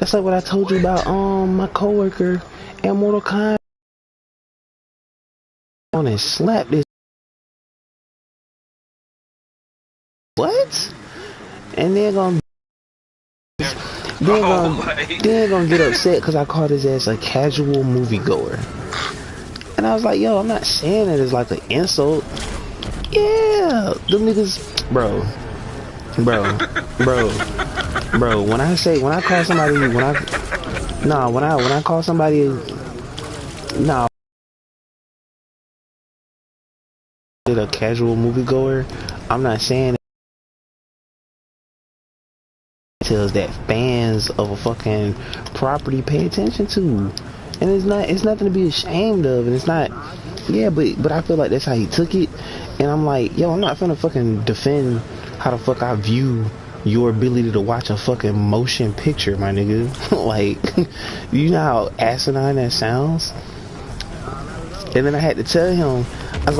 That's like what I told you about my coworker at Mortal Kombat on and slapped this. What? And they're gonna get upset because I called his ass a casual moviegoer. And I was like, yo, I'm not saying it as like an insult. Yeah, them niggas, bro. When I call somebody, a casual moviegoer, I'm not saying details that fans of a fucking property pay attention to, and it's nothing to be ashamed of, and it's not. Yeah, but I feel like that's how he took it, and I'm like, yo, I'm not finna fucking defend how the fuck I view your ability to watch a fucking motion picture, my nigga. Like, you know how asinine that sounds? And then I had to tell him, I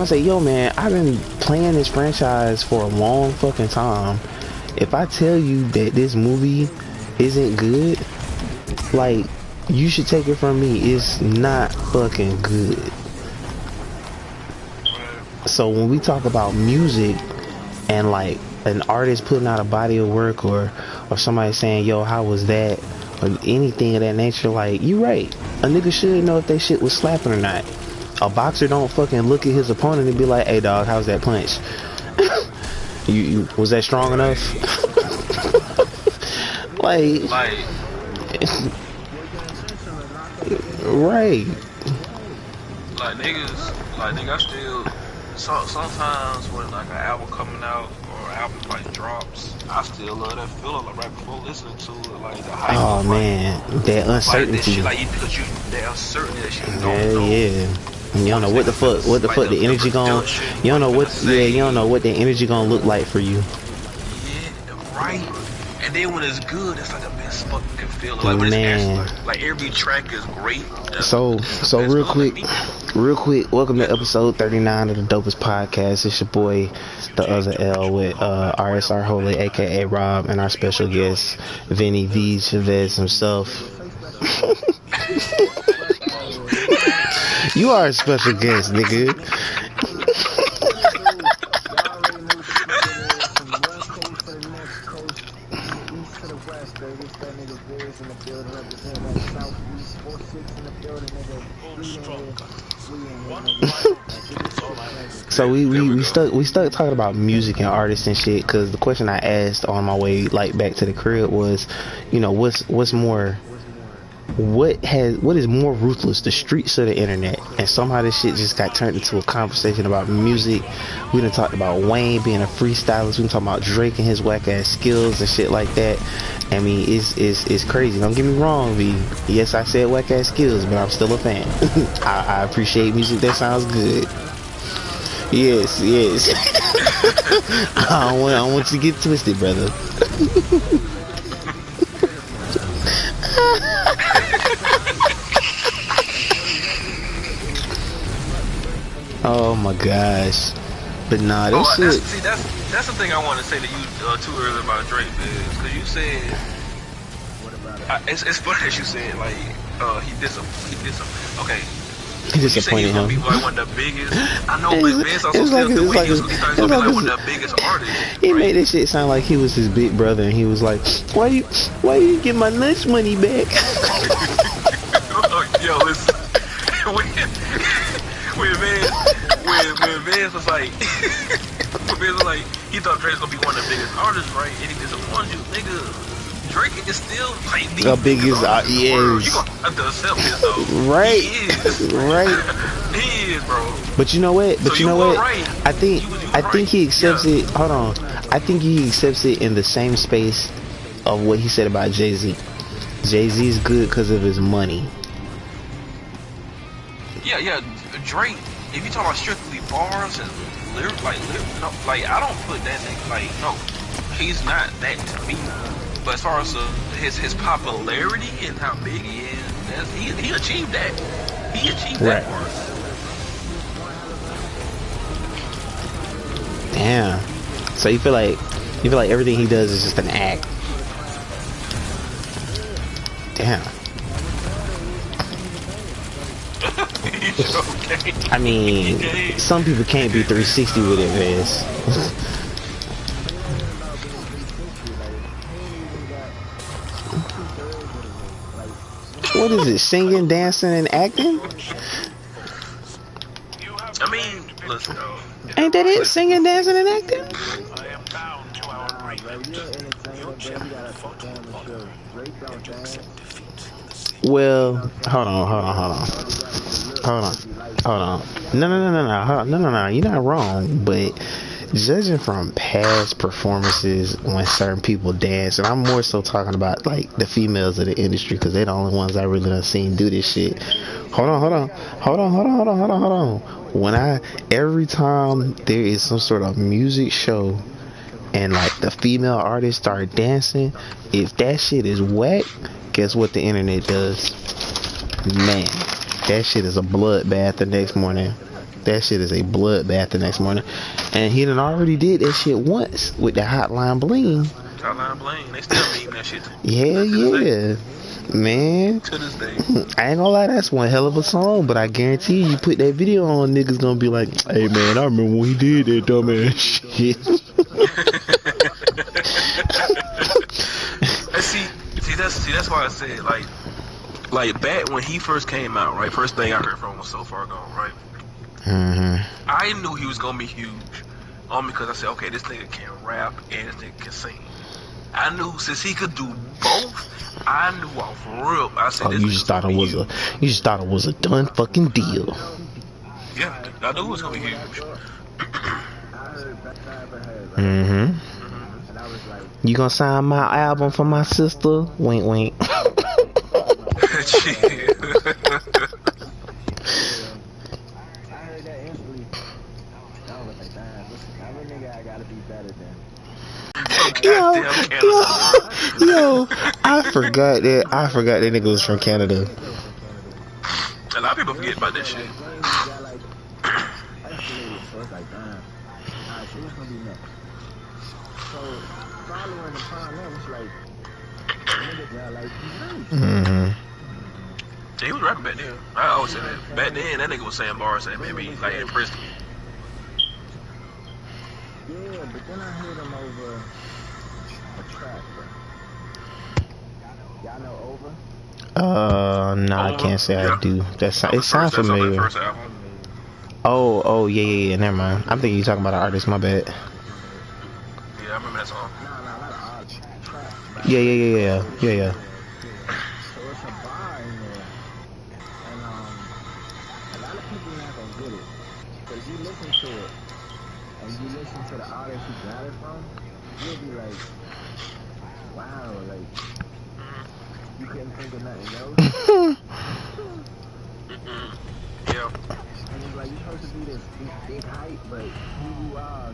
said, yo, man, I've been playing this franchise for a long fucking time. If I tell you that this movie isn't good, like, you should take it from me. It's not fucking good. So when we talk about music and like an artist putting out a body of work or somebody saying, yo, how was that? Or anything of that nature, like, you right. A nigga should know if that shit was slapping or not. A boxer don't fucking look at his opponent and be like, hey dog, how's that punch? you was that strong enough? like right. Like nigga, I still sometimes when like an album coming out or an album like drops, I still love that feeling like right before listening to it, like the hype. Oh man, that uncertainty. Like that uncertainty that you don't know. Yeah. You don't know what the fuck the energy gon'. You don't know what. Yeah, you don't know what the energy gonna look like for you. Yeah, right. And then when it's good, it's like the best fucking feeling. Like when it's like every track is great. So real quick, welcome to episode 39 of the Dopest podcast. It's your boy, the other L, with RSR Holy, aka Rob, and our special guest, Vinny V. Chavez himself. You are a special guest, nigga. So we stuck talking about music and artists and shit, because the question I asked on my way like back to the crib was, you know, what is more ruthless, the streets or the internet? And somehow this shit just got turned into a conversation about music. We done talked about Wayne being a freestylist. We done talked about Drake and his whack ass skills and shit like that. I mean, it's crazy. Don't get me wrong, V. Yes, I said whack ass skills, but I'm still a fan. I appreciate music that sounds good. Yes. I don't want you to get twisted, brother. Oh my gosh. But nah, this shit. That's the thing I want to say to you too earlier about Drake, man. Because you said, it's funny that you said like he disappointed him. He was like one of the biggest. I know, but Vince also still think he was gonna be like one of the biggest artists. He made this shit sound like he was his big brother, and he was like, "Why you get my lunch money back?" Yo, listen. When Vince was like, he thought Drake's gonna be one of the biggest artists, right? And he disappointed you, nigga. Drake is still like the biggest. Yes. You gonna have to accept this though. Right. He is. Right. He is, bro. But you know what? Right. I think he accepts it. Hold on. I think he accepts it in the same space of what he said about Jay-Z. Jay-Z's good because of his money. Yeah. Drake, if you talk about strictly bars and lyrics, no, like I don't put that nigga, like, no, he's not that to me. But as far as his popularity and how big he is, he achieved that. He achieved that part. Damn. So you feel like everything he does is just an act. damn. Okay. I mean, some people can't be 360 with it, Vez. What is it? Singing, dancing, and acting? I mean, listen, Ain't that it? Singing, dancing, and acting? Well, hold on. No. You're not wrong, but judging from past performances when certain people dance, and I'm more so talking about like the females of the industry because they're the only ones I really done seen do this shit. Hold on. Every time there is some sort of music show and like the female artists start dancing, if that shit is whack, guess what the internet does? Man, that shit is a bloodbath the next morning. And he done already did that shit once with the Hotline Bling. Hotline Bling, they still mean that shit. Yeah. Man, to this day. I ain't gonna lie, that's one hell of a song, but I guarantee you put that video on, niggas gonna be like, hey man, I remember when he did that dumbass shit. see, that's why I said, like back when he first came out, right? First thing I heard from him was So Far Gone, right? Mm-hmm. I knew he was gonna be huge, only because I said, okay, this nigga can rap and this nigga can sing. I knew since he could do both, I knew off real. I said, you just thought it was a done fucking deal. Yeah, I knew it was gonna be huge. Mm-hmm. You gonna sign my album for my sister? Wink, wink. Yo, I forgot that nigga was from Canada. A lot of people forget about that shit. Mm-hmm. He was rapping back then. I always say that. Back then, that nigga was saying bars that made me like in prison. Yeah, but then I heard him over a track, bro. Y'all know Over? Nah, I can't say I do. It sounds familiar. Oh, yeah. Never mind. I'm thinking you're talking about an artist. My bad. Yeah, I remember that song. No, not an artist. Track. Yeah. So it's a bar in there, and a lot of people not gonna get it, but if you listen to it, and you listen to the artist who got it from, you'll be like, wow, like, you couldn't think of nothing else. Yeah. And it's like, you're supposed to be this big hype, but here you are,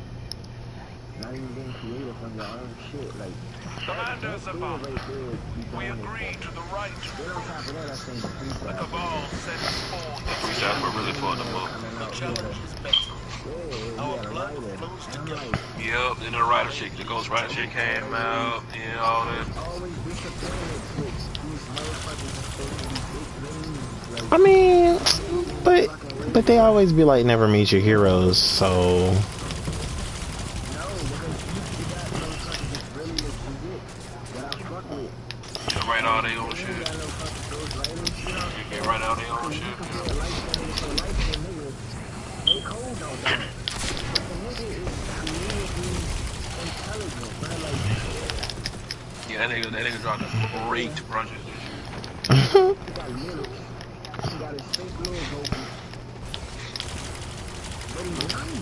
not even being creative from your own shit, like, Commanders above, we agree to the right. then on top of that, I think the The freestyle. Cabal sends forth Freestyles were really fun to book. the challenge is mental. Our blood flows together. Yep, then the writer shit, the Ghost Rider shit came out, and all that. Always disappointed with these motherfuckers. I mean, but they always be like, never meet your heroes, so. Write all their own shit. You can write all their own shit. Yeah, that nigga dropped a great project this year.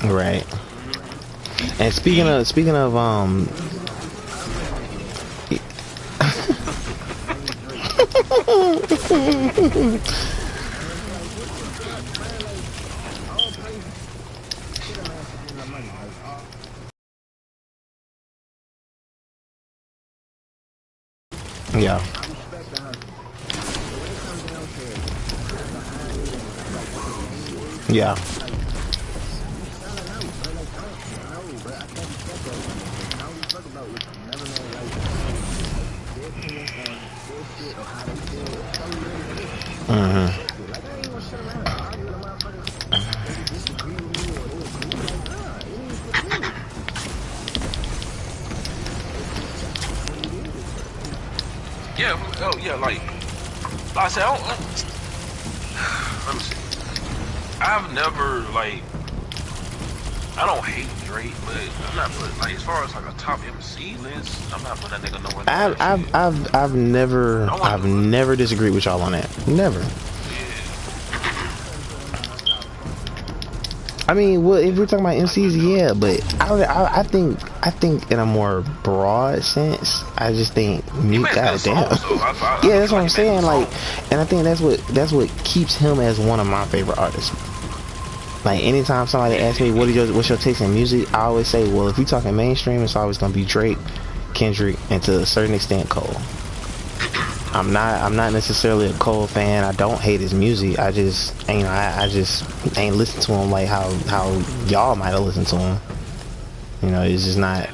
Right. And speaking of yeah. Yeah. Yeah, oh yeah, like I said, let me see. I've never like I don't hate Drake, but I'm not putting like as far as like a top MC list. I'm not putting that nigga nowhere near that shit. I've never disagreed with y'all on that. Never. I mean, well, if we're talking about MCs, yeah, but I think in a more broad sense, I just think goddamn. Yeah, that's what I'm saying. Like, and I think that's what keeps him as one of my favorite artists. Like, anytime somebody asks me what's your taste in music, I always say, well, if you're talking mainstream, it's always gonna be Drake, Kendrick, and to a certain extent Cole. I'm not necessarily a Cole fan. I don't hate his music. I just ain't listened to him like how y'all might have listened to him. You know, it's just not.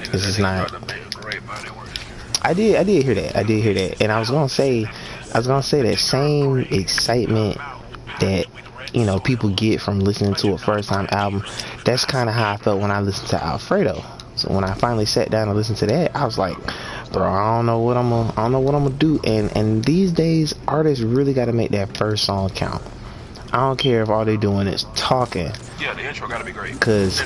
I did hear that. And I was gonna say that same excitement that, you know, people get from listening to a first time album. That's kind of how I felt when I listened to Alfredo. So when I finally sat down and listened to that, I was like, bro, I don't know what I'm gonna do. And these days, artists really got to make that first song count. I don't care if all they doing is talking. Yeah, the intro gotta be great. Cause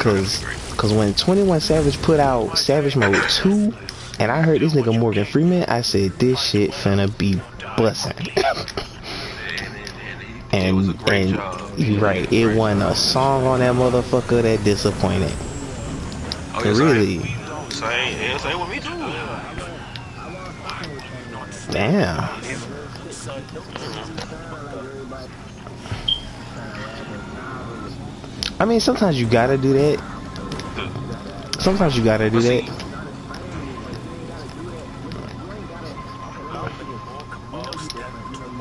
when 21 Savage put out Savage Mode 2, and I heard this nigga Morgan Freeman, I said this shit finna be bussin'. and you right, it wasn't a song on that motherfucker that disappointed. Oh, yeah, really? Same with me too. Damn. I mean, sometimes you gotta do that.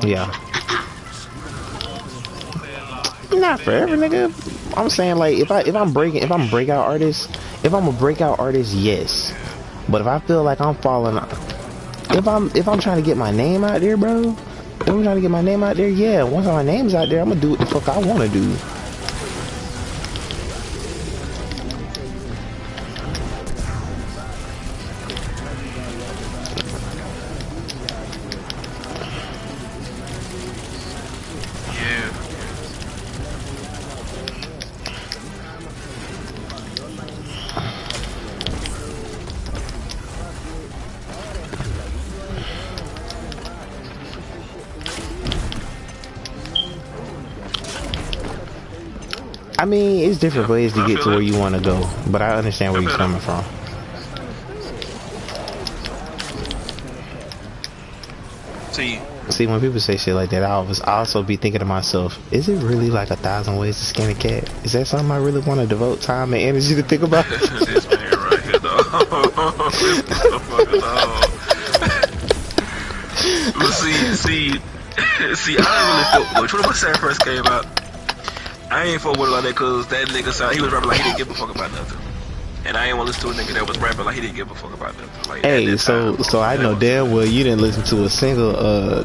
Yeah. Not forever, nigga. I'm saying, like, if I'm a breakout artist, yes. But if I feel like I'm falling, if I'm trying to get my name out there, bro, yeah. Once my name's out there, I'm gonna do what the fuck I wanna do. I mean, it's different ways to get to where you want to go, but I understand where you're coming from. See, when people say shit like that, I also be thinking to myself, is it really like 1,000 ways to skin a cat? Is that something I really want to devote time and energy to think about? This man right here, dog. This motherfucker, dog. See, I didn't really feel much. When my Sam first came out, I ain't fuck with it like that because that nigga he was rapping like he didn't give a fuck about nothing. And I ain't want to listen to a nigga that was rapping like he didn't give a fuck about nothing. Like, hey, so I know damn well you didn't listen to a single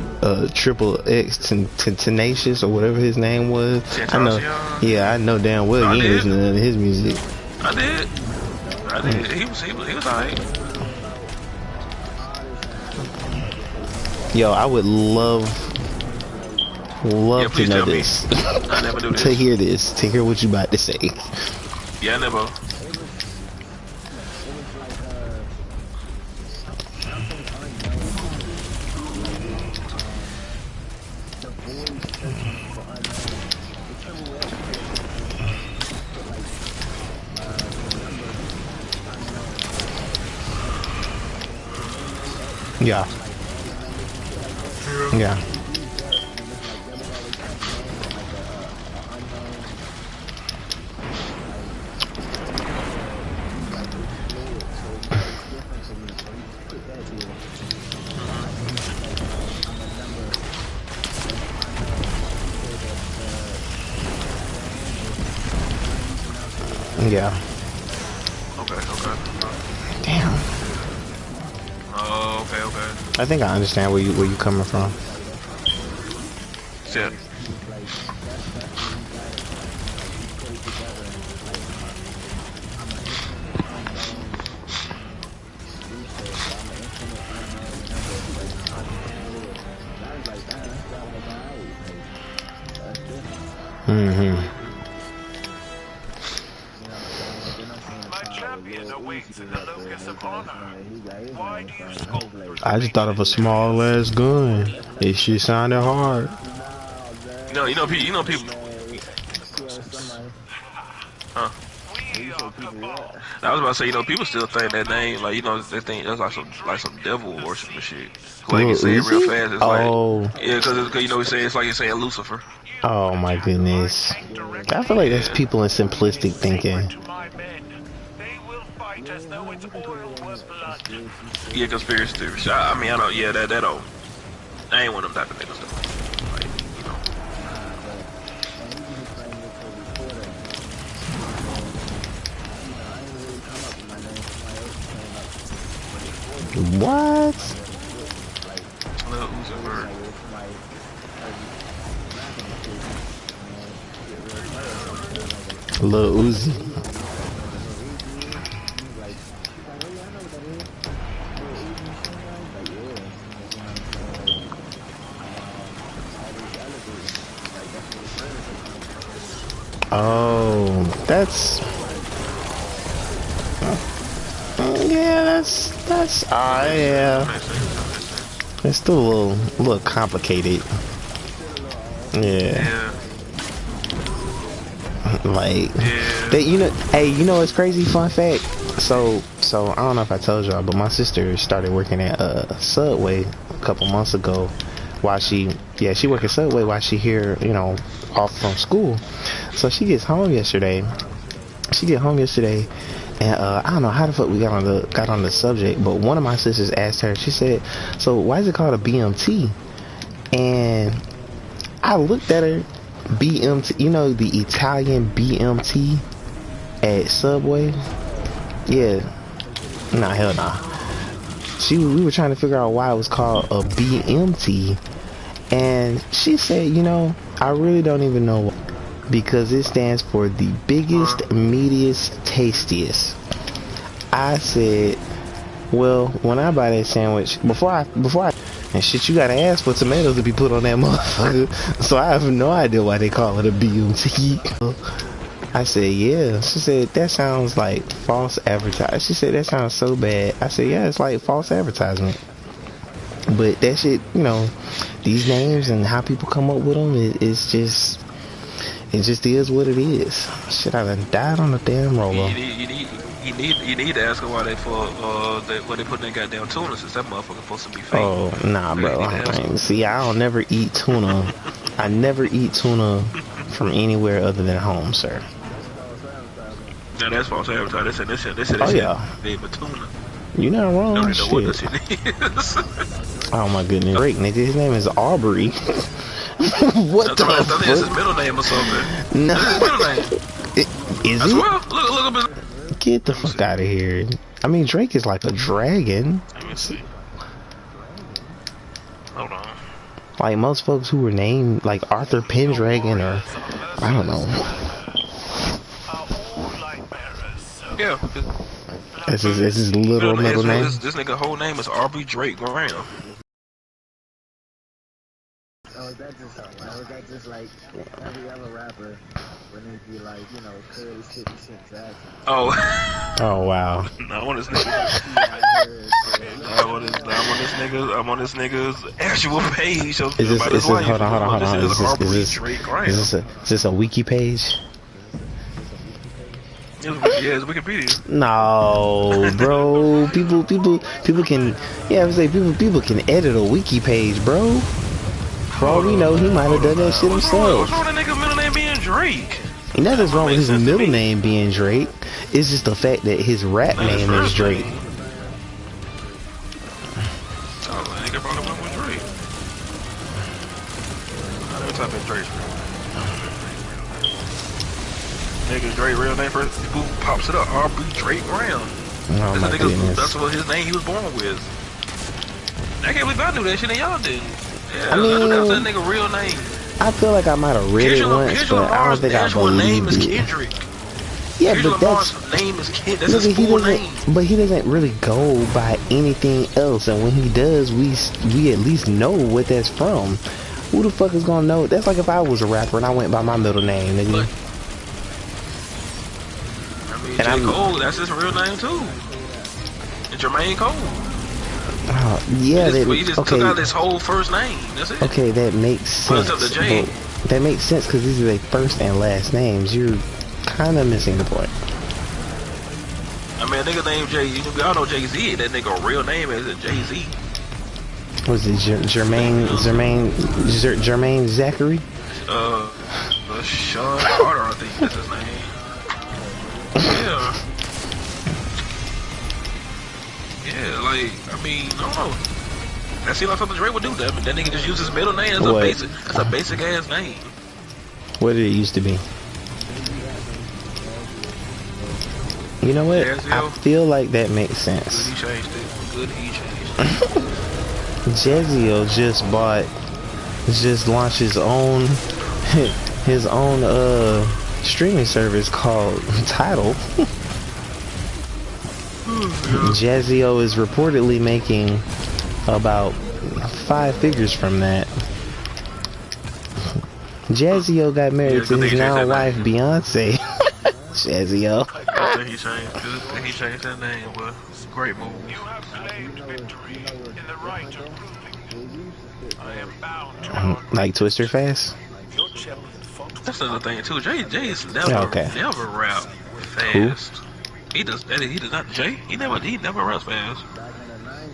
Triple X Tenacious or whatever his name was. I know damn well you ain't listening to none of his music. I did. He was alright. Yo, I would love to know this. I never do this. To hear what you about to say. Yeah, I never. Yeah. Yeah. Yeah. Okay. Damn. Oh, okay. I think I understand where you coming from. Shit. My champion awaits in the locus of honor. Why do you scold for I just thought of a small ass gun. It shit sounded hard. You know people. Huh? We are the ball. I was about to say, people still think that name, like, they think that's like some devil worship and shit. Like you say it real fast, it's like, yeah, because we say it's like you're saying Lucifer. Oh my goodness. I feel like that's people in simplistic thinking. To my men, they will fight as though its oil was blood. Yeah, conspiracy theories. I mean, I don't. Yeah, that don't. I ain't one of them type of niggas though. Like, What? Lil Uzi Vert. Lil Uzi. Oh, that's yeah, yeah. It's still a little complicated. Yeah. Like that, hey, it's crazy. Fun fact. So I don't know if I told y'all, but my sister started working at Subway a couple months ago. While she worked at Subway while she here, off from school. So she gets home yesterday. And I don't know how the fuck we got on the subject, but one of my sisters asked her. She said, "So why is it called a BMT?" And I looked at her. BMT, the Italian BMT at Subway? Yeah. Nah, hell nah. We were trying to figure out why it was called a BMT, and she said, I really don't even know, because it stands for the biggest, meatiest, tastiest. I said, well, when I buy that sandwich, before I and shit, you gotta ask for tomatoes to be put on that motherfucker. So I have no idea why they call it a BMT. I said, yeah. She said, that sounds like false advertising. She said, that sounds so bad. I said, yeah, it's like false advertisement. But that shit, these names and how people come up with them, it just is what it is. Shit, I done died on the damn roller. You need to ask her why they put that goddamn tuna, since that motherfucker supposed to be fake. Oh, nah, bro. See, I don't never eat tuna. I never eat tuna from anywhere other than home, sir. No, that's false advertising. They said name of tuna. You're not wrong. Don't shit. know what this shit is. Oh my goodness. Great, nigga. His name is Aubrey. What the fuck? I think it's his middle name or something. No. That's his middle name. Is I it? swear. Look up his... Get the fuck out of here. I mean, Drake is like a dragon. Let me see. Hold on. Like most folks who were named like Arthur Pendragon or I don't know. Yeah. It's his little middle name. This nigga whole name is Aubrey Drake Graham. Is that just like every other rapper when they be like, Curly 50 Cent Jackson? Oh. Oh wow. I'm on this nigga's actual page. So Is this hold on. Is this a wiki page? Yeah, it's Wikipedia. No, bro. People can. Yeah, I would say people can edit a wiki page, bro. For all we know, he might have done that shit himself. What's wrong with that nigga's middle name being Drake? Nothing's wrong with his middle name being Drake. It's just the fact that his rap name is Drake. Oh, that nigga brought him up with Drake. Let me type in Drake. Nigga Drake real name first. Who pops it up? Aubrey Drake Graham. Oh my goodness. That's what his name he was born with. I can't believe I knew that shit and y'all didn't. Yeah, I mean, that's that nigga real name. I feel like I might have read it once, but I don't think I name is believed it. Kendrick. Yeah, Kendrick but Lamar's name is Kendrick. That's his full name. But he doesn't really go by anything else, and when he does, we at least know what that's from. Who the fuck is gonna know? That's like if I was a rapper and I went by my middle name, nigga. Look, I mean, J. Cole, that's his real name too. It's Jermaine Cole. Yeah, he just took out his whole first name. That's it. Okay, that makes sense. Up to J. That makes sense because these are their first and last names. You're kind of missing the point. I mean, a nigga named Jay. We all know Jay-Z. That nigga real name is Jay-Z. Was it Jermaine Zachary? Sean Carter, I think that's his name. Yeah. Yeah, like, I mean, I don't know. That seems like something Dre would do. That nigga just use his middle name as a basic ass name. What did it used to be? You know what? I feel like that makes sense. Good, he changed it. Good, he changed it. Jezio just launched his own streaming service called Tidal. Jezio is reportedly making about 5 figures from that. Jezio got married to his now wife Beyonce. Jezio. He changed that name, but it's a great move. You have claimed victory in the right of proving. I am bound to like Twister Fast. your champion fought. That's another thing too. Jay's never rap fast. Who? He does not. Jay, he never raps fast. Back in the 90s,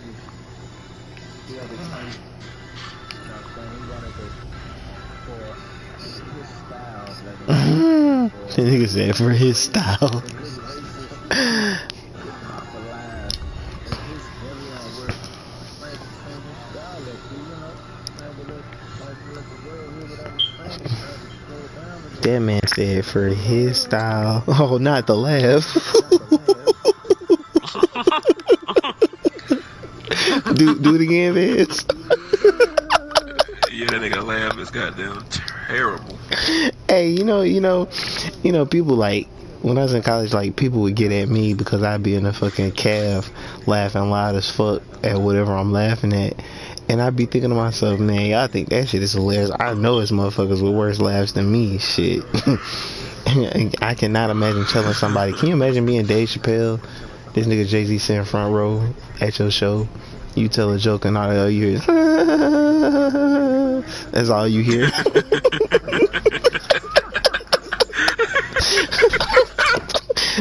he had to change, he wanted to, for his style, like, The nigga said for his style. That man said for his style. Oh, not the laugh. do it again, Vince. Yeah, that nigga laugh is goddamn terrible. Hey, you know, people like, when I was in college, like, people would get at me because I'd be in a fucking caf laughing loud as fuck at whatever I'm laughing at. And I'd be thinking to myself, man, y'all think that shit is hilarious. I know it's motherfuckers with worse laughs than me. Shit. I cannot imagine telling somebody. Can you imagine being Dave Chappelle? This nigga Jay-Z sitting front row at your show. You tell a joke and all you hear is, that's all you hear.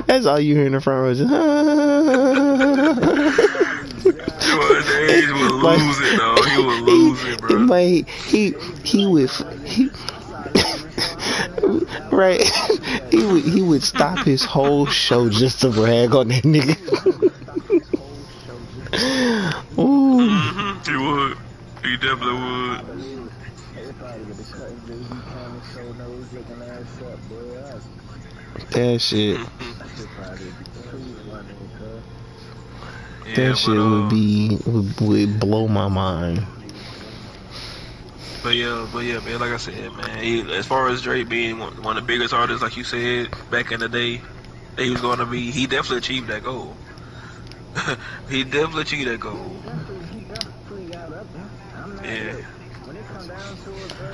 That's all you hear in the front row. Just, He would lose it, though. He would lose it, bro. Right. He would stop his whole show just to brag on that nigga. Ooh. He would. He definitely would. That shit. Yeah, that shit would blow my mind. But yeah, man, like I said, man, as far as Drake being one of the biggest artists, like you said, back in the day, that he was going to be, he definitely achieved that goal. He definitely achieved that goal. Yeah. When it comes down to it, bro,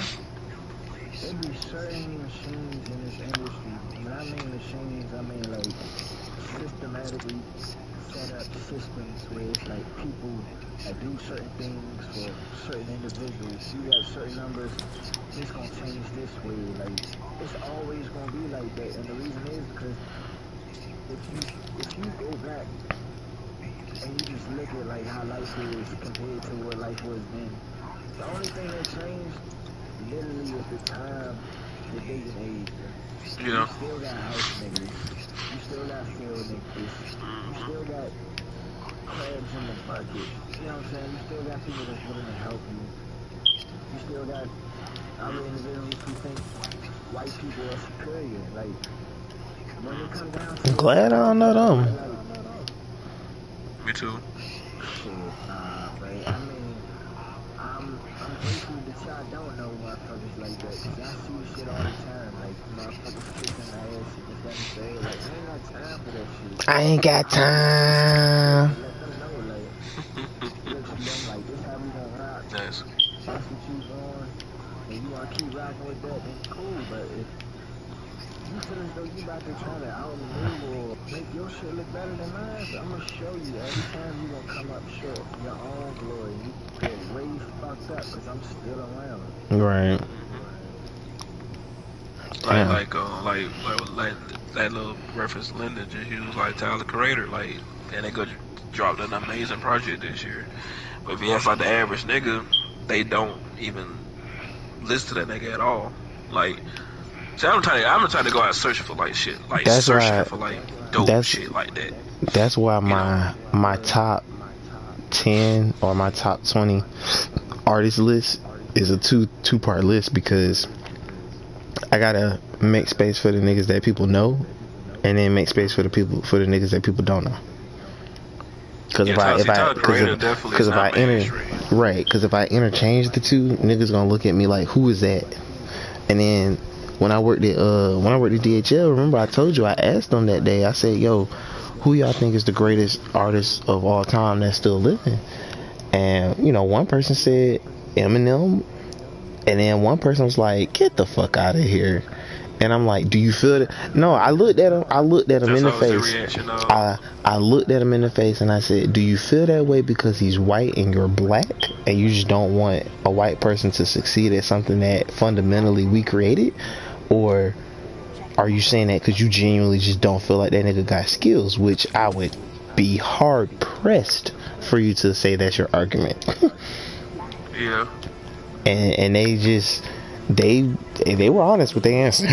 there be certain machines in this industry. When I mean machines, I mean like systematically set up systems where it's like people that do certain things for certain individuals. You got certain numbers, it's gonna change this way. Like, it's always gonna be like that. And the reason is because if you go back and you just look at like how life is compared to what life was then, the only thing that changed literally is the time, the day and age. Yeah. You still got house niggas. You still got field niggas. You still got crabs in the bucket. You know what I'm saying? You still got people that's willing to help you. You still got other individuals who think white people are superior. Like, when it comes down to I'm glad I don't know them. Me too. Shit, but I mean, I'm grateful that y'all don't know motherfuckers like that. Cause I see shit all the time. Like, motherfuckers kicking my ass shit and them say, like, I ain't got time for that shit. I ain't got time. Let them know, like, let them like, this how we gonna rock. Nice. That's what you doing. and you want to keep rocking with that, then cool. But if you feel as though you about to try to outmaneuver or make your shit look better than mine, so I'm gonna show you every time you gonna come up short from your own glory. You get way fucked up because I'm still around. Right. Like that little reference Linda just used, like Tyler the Creator, like, and they go dropped an amazing project this year. But if you ask like the average nigga, they don't even listen to that nigga at all. Like, see, I'm trying to go out searching for like shit, like That's searching why, for like dope shit like that. That's why my top 10 or my top 20 artist list is a two-part list, because I gotta make space for the niggas that people know, and then make space for the niggas that people don't know. Because if I interchange the two, niggas gonna look at me like, who is that? And then when I worked at DHL, remember I told you, I asked them that day, I said, yo, who y'all think is the greatest artist of all time that's still living? And you know, one person said Eminem, and then one person was like, get the fuck out of here. And I'm like, do you feel that? No, I looked at him in the face. I looked at him in the face and I said, do you feel that way because he's white and you're black, and you just don't want a white person to succeed at something that fundamentally we created? Or are you saying that because you genuinely just don't feel like that nigga got skills? Which I would be hard pressed for you to say that's your argument. Yeah. And they were honest with their answer.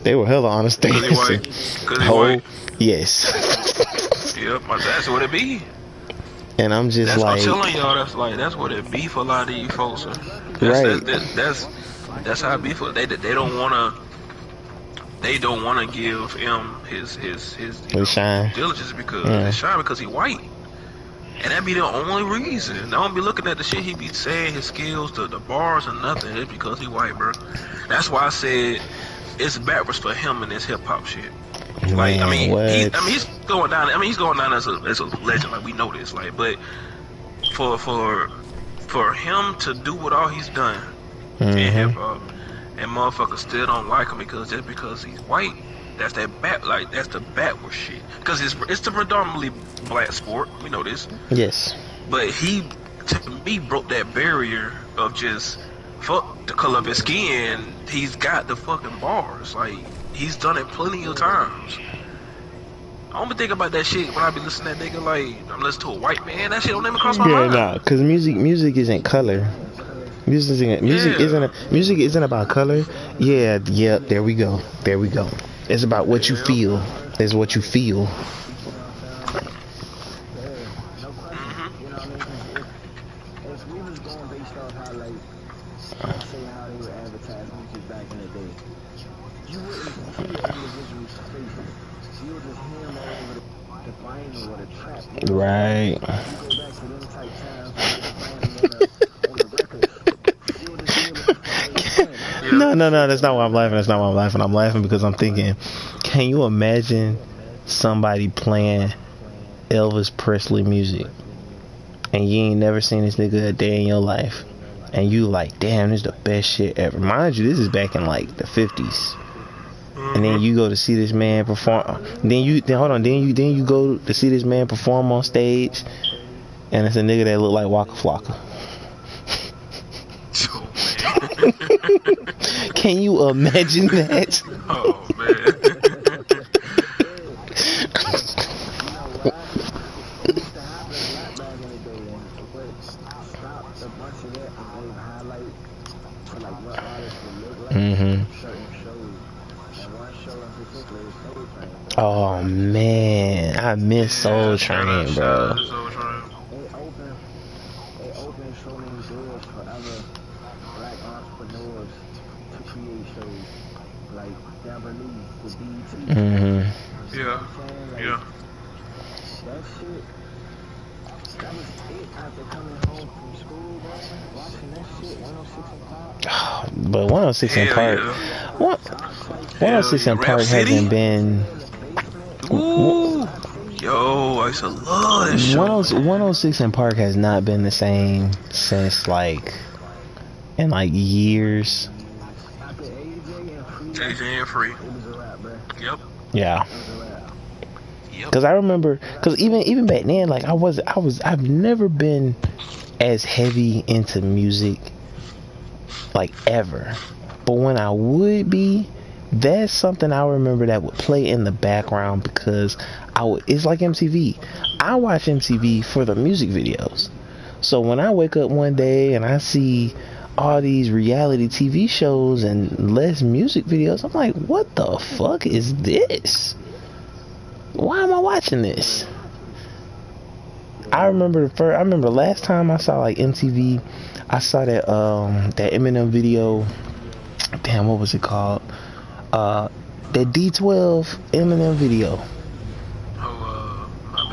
They were hella honest with their answer. Cause he white. Yes. Yep, that's what it be. And I'm just that's like, I'm telling y'all, that's what it be for a lot of these folks. That's how it be for. They don't wanna give him his shine. diligence because his shine because he white. And that be the only reason. I don't be looking at the shit he be saying, his skills, the bars and nothing. It's because he white, bro. That's why I said it's backwards for him in this hip hop shit. Like, Man, he's going down. He's going down as a legend. Like, we know this. Like, but for him to do what all he's done in hip hop, and motherfuckers still don't like him because he's white. That's that's the backward shit. Because it's the predominantly black sport. We know this. Yes. But he, to me, broke that barrier of just fuck the color of his skin. He's got the fucking bars. Like, he's done it plenty of times. I don't be thinking about that shit when I be listening to that nigga. Like, I'm listening to a white man. That shit don't even cross my mind. Yeah, nah. Because music isn't color. Music isn't about color. Yeah. There we go. It's about what you feel. It's what you feel. If we was going based off how, like, let's say how they would advertise music back in the day, you wouldn't see the individual's faces. You would just hear them all over the vinyl or the trap. Right. You go back to them type times when they find on the record. You would just hear what the fuck they saying. No, that's not why I'm laughing. I'm laughing because I'm thinking, can you imagine somebody playing Elvis Presley music and you ain't never seen this nigga a day in your life, and you like, damn, this is the best shit ever. Mind you, this is back in like the 50s. And then you go to see this man perform. Then you go to see this man perform on stage, and it's a nigga that look like Waka Flocka. Can you imagine that? Oh man. Oh man, I miss Soul Train, bro. They open so many doors for other black entrepreneurs to create shows like Beverly, the BT. Yeah. That shit, that was it after coming home from school, bro. Watching that shit, 106 and Park. But 106 and Park, 106 and Park hasn't been. Ooh. Yo, I used to love that show. 106 and Park has not been the same since like in like years. After AJ AJ and Free. it was a wrap, bro. Yep. Yeah. It was a wrap. Yep. Cause I remember, cause even back then, like I've never been as heavy into music, like ever. But when I would be, that's something I remember that would play in the background because it's like MTV. I watch MTV for the music videos. So when I wake up one day and I see all these reality TV shows and less music videos, I'm like, what the fuck is this? Why am I watching this? I remember the last time I saw like MTV, I saw that Eminem video. Damn, what was it called? That D12 Eminem video. Oh, my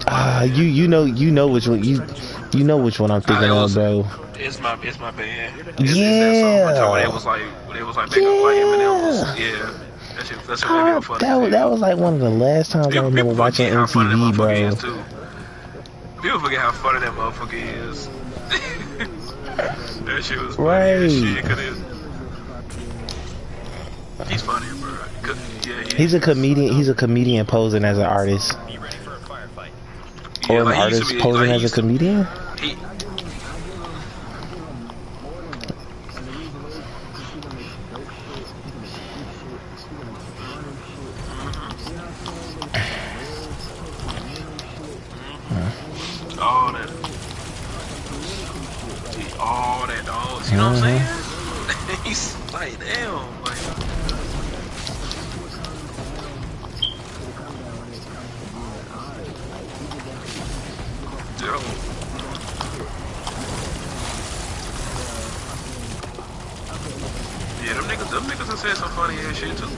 bad. You know which one you know which one I'm thinking of, bro. It's my bad. Yeah. It's that song. When they was like making like Eminem was, yeah. That's what made me funny. That was like one of the last times I remember watching MTV, bro. People forget how funny that motherfucker is. That shit was funny Right. as shit. He's funny, bro. He's a comedian. He's a comedian posing as an artist. Or an artist posing as a comedian. All that dogs, you know what I'm saying? He's like, damn, like. Yeah, them niggas have said some funny ass shit too.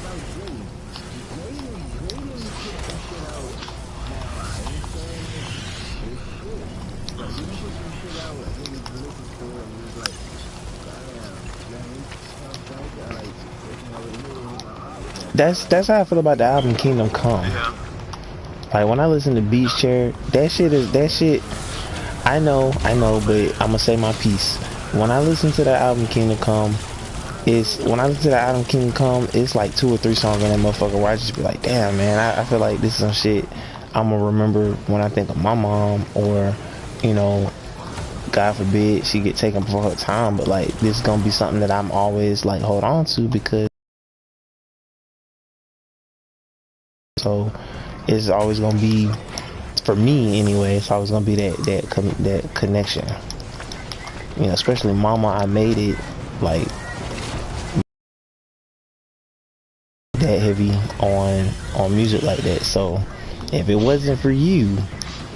That's how I feel about the album Kingdom Come. Yeah. Like when I listen to Beach Chair, that shit. I know, but I'ma say my piece. When I listen to that album Kingdom Come, it's like 2 or 3 songs on that motherfucker where I just be like, damn man, I feel like this is some shit I'ma remember when I think of my mom, or you know, God forbid she get taken before her time, but like this is gonna be something that I'm always like hold on to, because so it's always gonna be, for me anyway, it's always gonna be that connection, you know, especially Mama I Made It, like that heavy on music like that. So if it wasn't for you,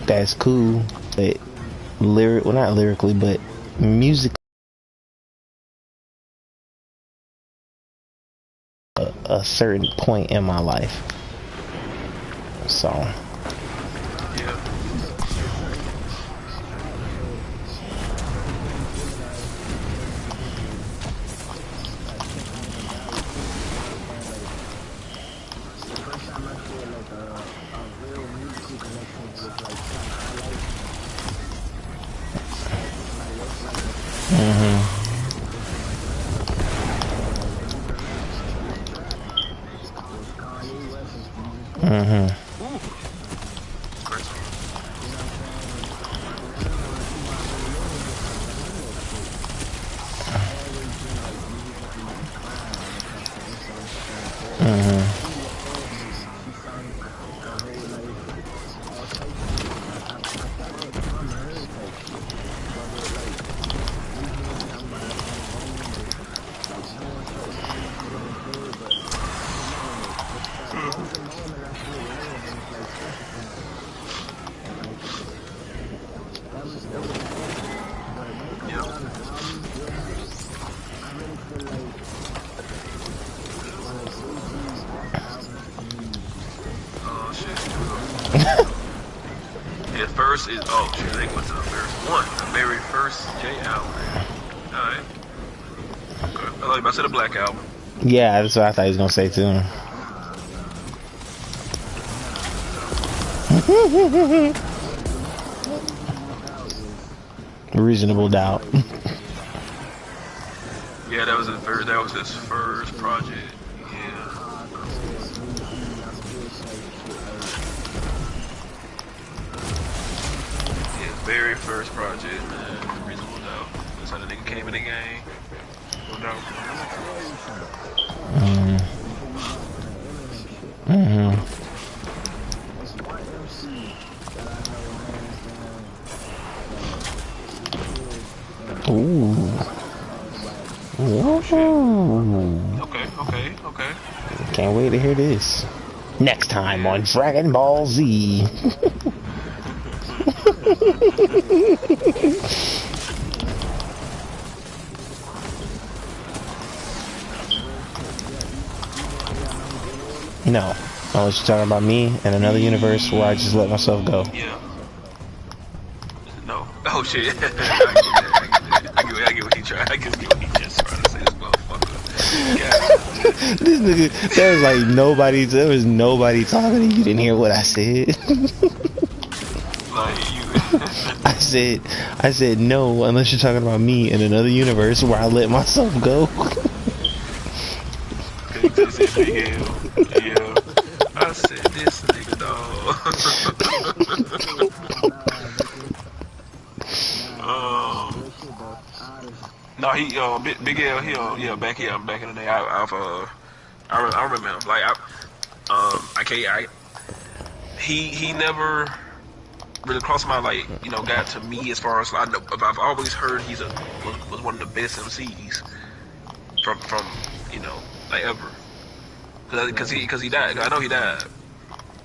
that's cool, but not lyrically, but music, a certain point in my life. So yeah. His first is, oh shit, they went to the very first J album. Alright. Okay. I thought you were about to say the Black album. yeah, that's what I thought he was gonna say too. Reasonable Doubt. Yeah, that was his first project. Yeah. His very first project, man. Reasonable Doubt. That's how the nigga came in the game. No doubt. Ooh. Okay. Can't wait to hear this. Next time on Dragon Ball Z. No. I was talking about me in another universe where I just let myself go. Yeah. No. Oh shit. I get what he tried. I get what he just tried to say. This motherfucker. This nigga, there was nobody talking and you didn't hear what I said. Like you. I said no, unless you're talking about me in another universe where I let myself go. Yeah. I said this nigga dog. No, he Big L, back in the day. I remember him. Like he never really crossed my got to me as far as I've always heard was one of the best MCs from ever. Cause he died. I know he died.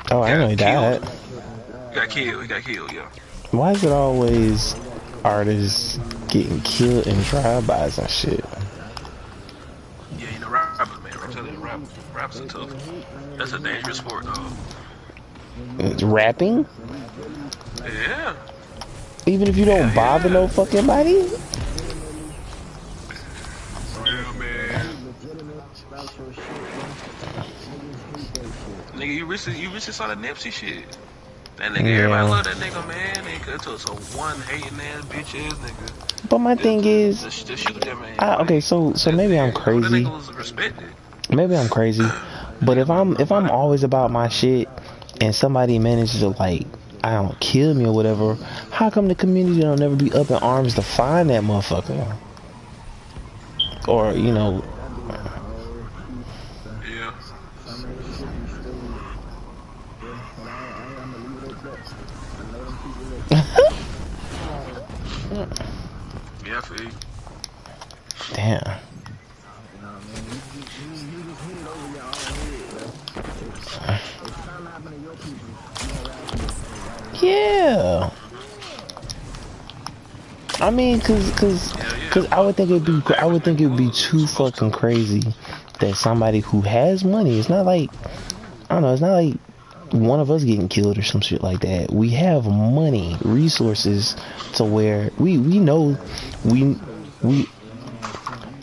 Oh, I know he died. He got killed, yeah. Why is it always artists getting killed in drive-bys and shit? Yeah, rappers, man. Raps are tough. That's a dangerous sport, dog. Rapping? Yeah. Even if you don't bother no fucking body? Yeah, man. Nigga, you recently saw the Nipsey shit. That nigga, everybody love that nigga, man. Nigga, to some one hating ass bitch ass nigga. But my thing is, just shoot that man. okay, so maybe I'm crazy. That nigga was respected. Maybe I'm crazy. But if I'm always about my shit and somebody manages to kill me or whatever, how come the community don't never be up in arms to find that motherfucker? Or Yeah. Yeah, I feel you. Damn. Yeah. I mean, cause I would think it'd be too fucking crazy that somebody who has money, it's not like one of us getting killed or some shit like that. We have money, resources to where we know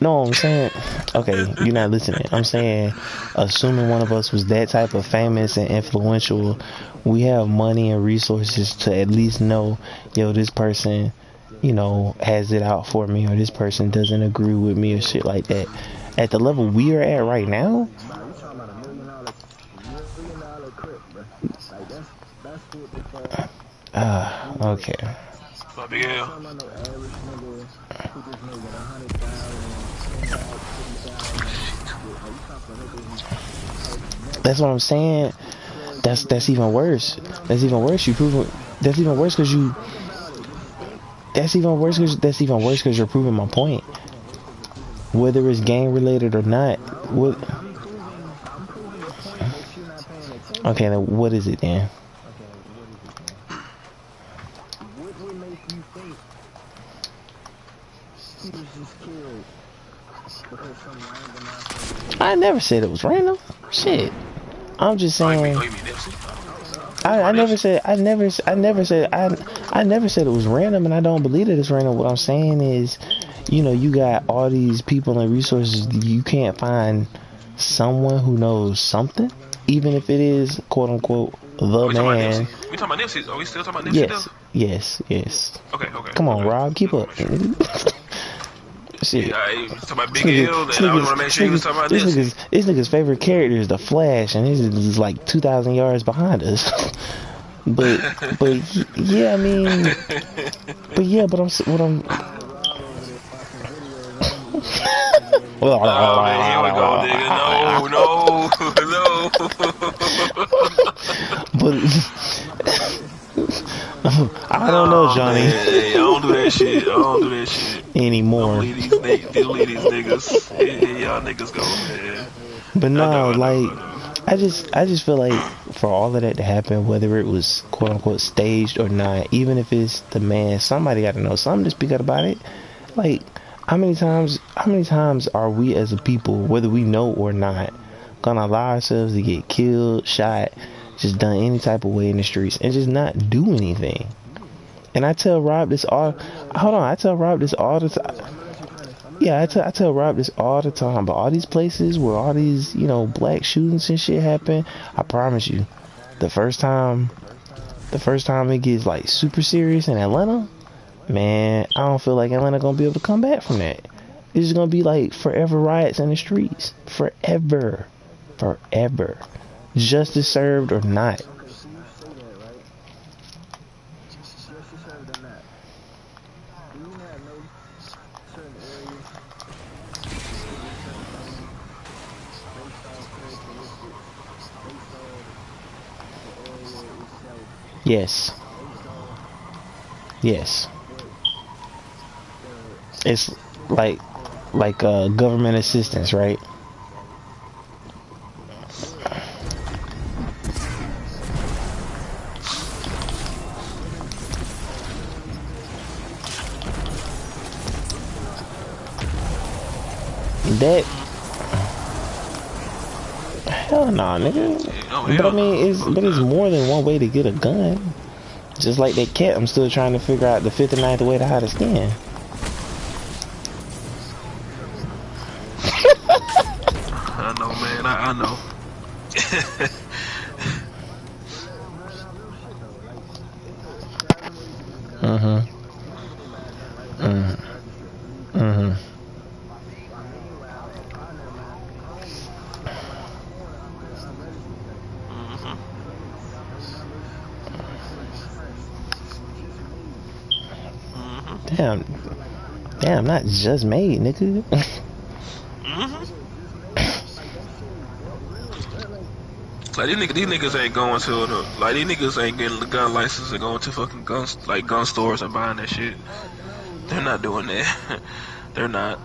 no, I'm saying, okay, you're not listening. I'm saying, assuming one of us was that type of famous and influential, we have money and resources to at least know, yo, this person, has it out for me, or this person doesn't agree with me or shit like that. At the level we are at right now, okay. That's what I'm saying. That's even worse. That's even worse. That's even worse because you're proving my point. Whether it's gang related or not. Okay, then what is it then? I never said it was random. Shit. I'm just saying. I never said it was random, and I don't believe that it's random. What I'm saying is, you got all these people and resources. You can't find someone who knows something. even if it is quote unquote the man. We talking about Nipsey? Are we still talking about Nipsey? Yes. Okay. Come on, Rob, keep up. Shit. Yeah, he was talking about Big L, and I want to make sure he was talking about this. This nigga's favorite character is the Flash, and this is like 2,000 yards behind us. but yeah, I mean, but I'm. Oh man, here we go, nigga. No. I don't know, Johnny. Man, hey, I don't do that shit. Anymore. Don't leave these niggas. Hey, y'all niggas go, man. But no, like, I just feel like for all of that to happen, whether it was quote unquote staged or not, even if it's the man, somebody got to know something to speak out about it. Like, how many times are we as a people, whether we know or not, gonna allow ourselves to get killed, shot, just done any type of way in the streets and just not do anything? And I tell Rob this all. I tell Rob this all the time. Yeah, I tell Rob this all the time. But all these places where all these, black shootings and shit happen, I promise you, the first time it gets like super serious in Atlanta, man, I don't feel like Atlanta gonna be able to come back from that. It's just gonna be like forever riots in the streets, forever. Justice served or not. Yes. It's like government assistance, right? That hell nah, nigga. But I mean, it's more than one way to get a gun. Just like that cat, I'm still trying to figure out the 5th and 9th way to hide a skin. I know, man. I know. Damn, not just made, nigga. Like these niggas ain't going to these niggas ain't getting the gun license and going to fucking gun stores and buying that shit. They're not doing that. They're not.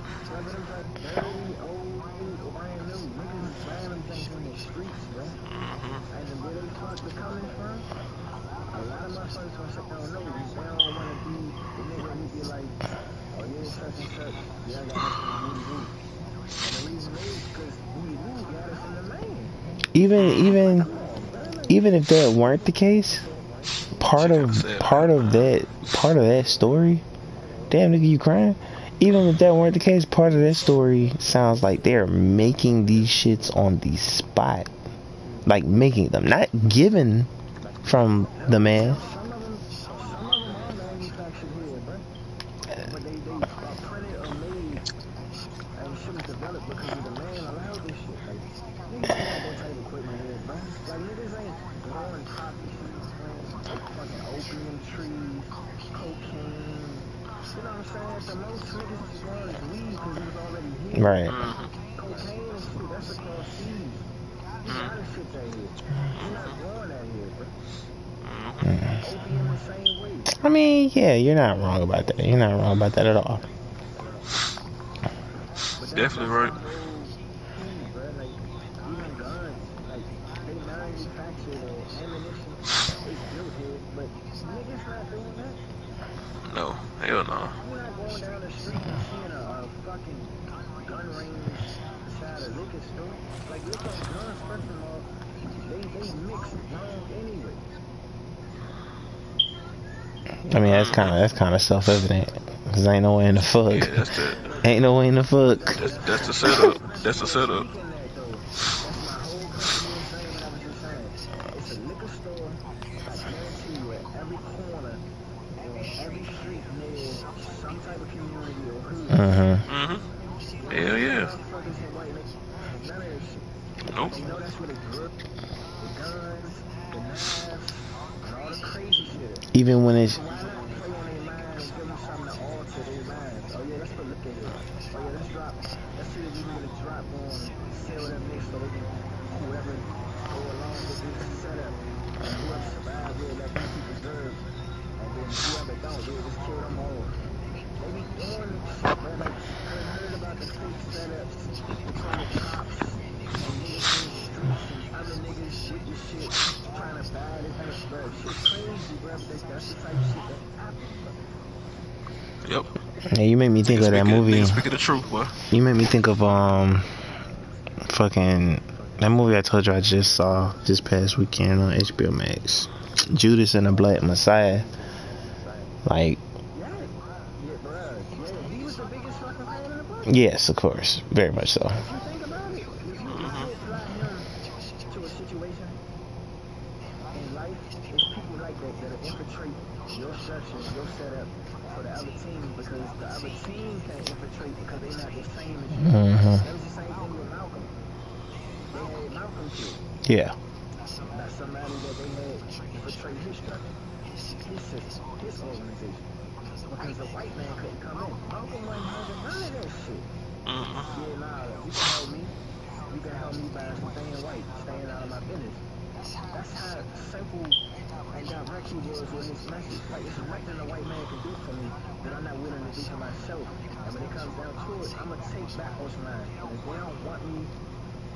Even if that weren't the case, part of that story, damn nigga, you crying? Even if that weren't the case, part of that story sounds like they're making these shits on the spot, like making them, not given from the man. Right. I mean, yeah, you're not wrong about that. You're not wrong about that at all. Definitely right. No, hell no. I mean, that's kind of self-evident. Cause ain't no way in the fuck. Yeah, ain't no way in the fuck. That's the setup. That's the setup. type of community or hood. Hell yeah. Motherfuckers and white niggas, none of that shit. Nope. You know that's where the drugs, the guns, the knives, and all the crazy shit. Even when it's So why not play on their mind and give them something to alter their minds? Oh yeah, let's go look at it. Oh yeah, let's see if we can get a drop on sell them mix so they can whoever go along with this setup and whoever survive will let them keep reserve. And then whoever don't, we'll just kill them all. They be doing shit, man. Like, I done heard about the fake setups between the cops and niggas in the streets and other niggas with this shit trying to buy this thing, bro. Shit crazy, bro. That's the type of shit that happens, bro. Yep. yeah, you make me think of that movie. Speaking the truth, boy. You make me think of fucking that movie I told you I just saw this past weekend on HBO Max. Judas and the Black Messiah. Like, yes, of course, very much so. If you think about it, if you apply him to a situation in life, it's people like that that'll infiltrate your structure, your setup for the other team because the other team can't infiltrate because they're not the same as you. That was the same thing with Malcolm. They had Malcolm too. Yeah. Not somebody that they had infiltrate his structure, his system, his organization. Because the white man couldn't come in. Malcolm wasn't having none of that shit. Yeah, nah, you can help me. You can help me by staying white, staying out of my business. That's how simple and direct he was with his message. Like, it's nothing a white man can do for me that I'm not willing to do for myself. And when it comes down to it, I'm going to take back what's mine. And if they don't want me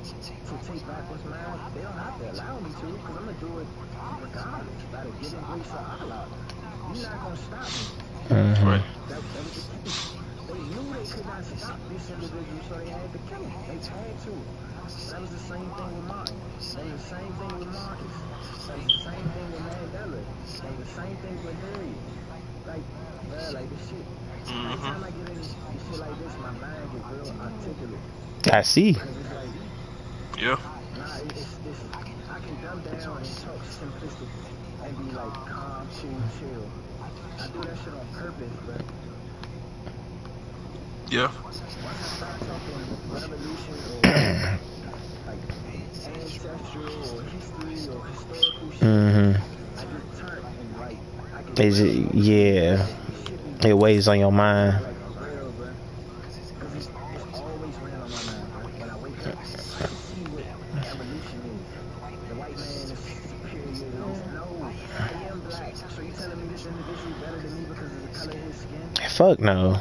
to take back what's mine, they don't have to allow me to, because I'm going to do it regardless. By the giving grace of Allah. You're not going to stop me. Right. That was the case. They knew they could not stop this individual, so they had to kill him. They had to. That was the same thing with Martin. That was the same thing with Marcus. That was the same thing with Mandela. That was the same thing with Harry. Like, bro, like this shit. Every time I get in shit like this, my mind gets real articulate. I see. And it's like, Yeah. nah, it's I can dumb down and talk simplistic and be like calm, chill. I do that shit on purpose, but Yeah. once I start talking revolution or like ancestral or history or historical shit, I just turn and like I can Is it? Yeah. It weighs on your mind. like real, bro. Because it's always real on my mind, bro. When I wake up, I see what evolution is. The white man is superior. No, I am black. So you telling me this individual better than me because of the color of his skin? Fuck no.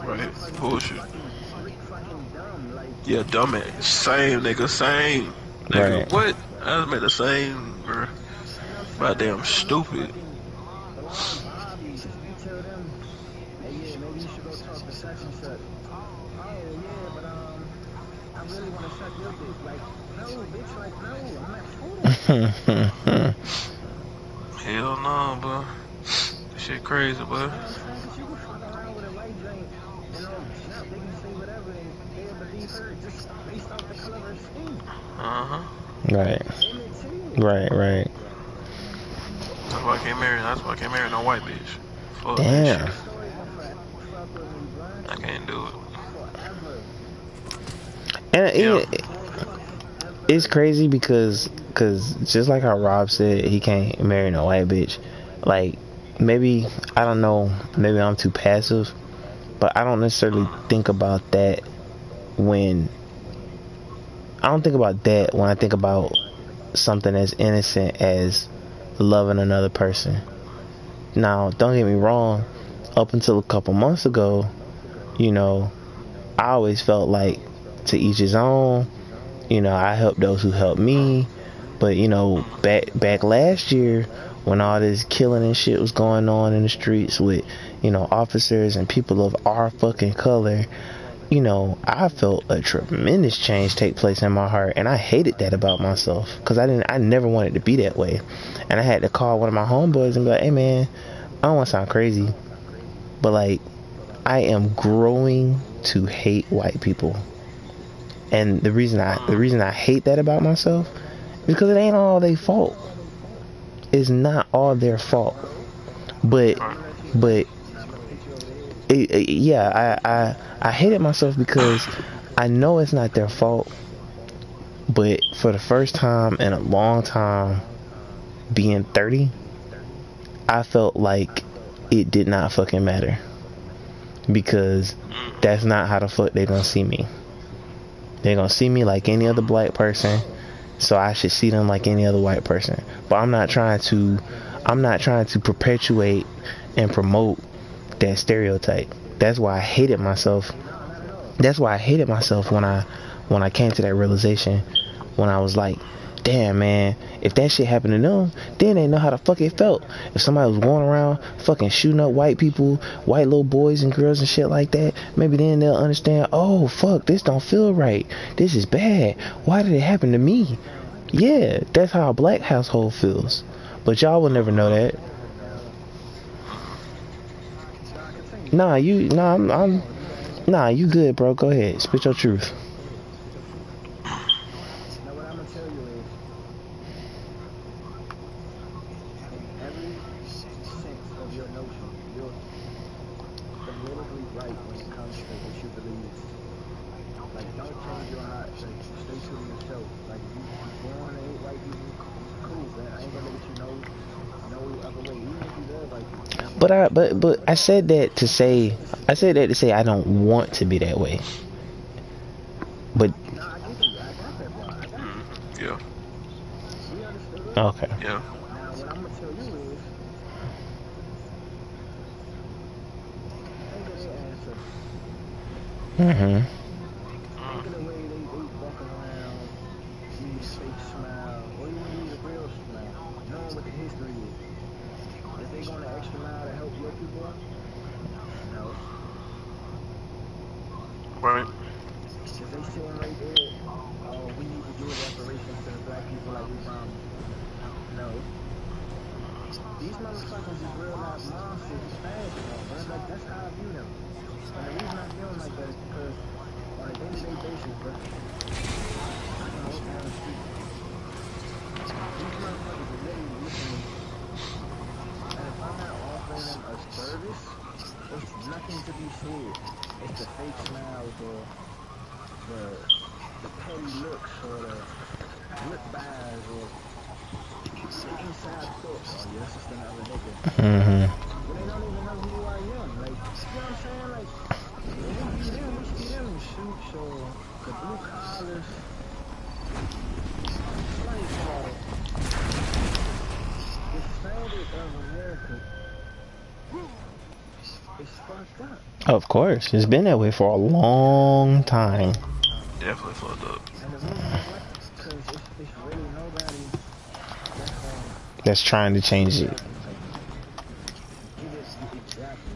Right. Bullshit. Fucking dumb, like. Yeah, dumb it. Same, nigga. Same. Nigga, Right. what? I was made the same, bro. Goddamn stupid. Bobbies, you tell them, hey, yeah, maybe you should go talk to such and such. Oh, yeah, but, I really want to suck your dick. Like, no, bitch, like, no, I'm not fooling. Hell no, bro. This shit crazy, bro. You know what I'm saying? Because you can fuck around with a white drink, you know, snap, they can say whatever, and they'll believe her just based off the color of her skin. Right. Amen to you. Right. That's why I can't marry. That's why I can't marry no white bitch. Fuck that Damn. shit. I can't do it. And it's crazy because just like how Rob said, he can't marry no white bitch. Like, maybe, I don't know, maybe I'm too passive, but I don't necessarily think about that when I think about something as innocent as loving another person. Now, don't get me wrong, up until a couple months ago, you know, I always felt like to each his own. You know, I help those who help me. But, you know, back last year when all this killing and shit was going on in the streets with, you know, officers and people of our fucking color, you know, I felt a tremendous change take place in my heart, and I hated that about myself because I never wanted to be that way. And I had to call one of my homeboys and be like, hey man, I don't want to sound crazy, but like, I am growing to hate white people. And the reason I hate that about myself is because it ain't all their fault. It's not all their fault. But Yeah, I hated myself because I know it's not their fault, but for the first time in a long time, being 30, I felt like it did not fucking matter, because that's not how the fuck they gonna see me. They're gonna see me like any other black person, so I should see them like any other white person. But I'm not trying to perpetuate and promote that stereotype. That's why I hated myself. That's why I hated myself when I came to that realization, when I was like, damn, man, if that shit happened to them, then they know how the fuck it felt. If somebody was going around fucking shooting up white people, white little boys and girls and shit like that, maybe then they'll understand, oh fuck, this don't feel right, this is bad, why did it happen to me? Yeah, that's how a black household feels. But y'all will never know that. Nah, you good, bro. Go ahead, spit your truth. Now what I'm gonna tell you is, in every sense of your notion, you're politically right when it comes to what you believe. Like, don't change your heart. Like, stay true to yourself. Like, if you born to hate white people, cool, man. I ain't gonna let you know no other way. Even if you love white people. But I said that to say I don't want to be that way. But No, I get you. I got that part. I got you. Yeah. We understood. okay. Yeah. Now, what I'm gonna tell you is, think of their answer. Mhm. Think of the way they walk around, use a fake smile, or even use a real smile, knowing what the history is. Is they going the extra mile to help your people out? No. Right. Is they sitting right there, oh, we need to give reparations to the black people like we promised? No. These motherfuckers is real life monsters with badges on, bro. Like, that's how I view them. And the reason I view them like that is because on a day-to-day basis, bro, I can walk down the street. These motherfuckers are literally looking at me. And if I'm not offering them a service, it's nothing to be said. It's the fake smiles or the petty looks or the look buys or the inside thoughts. Oh yeah, that's just another nigga. Mhm. But they don't even know who I am. Like, you know what I'm saying? Like, when we see them in suits or the blue collars. Like, the standard of America is fucked up. Of course, it's been that way for a long time. Definitely fucked up. And the reason it's like, because it's really nobody That's trying to change it. give it exactly.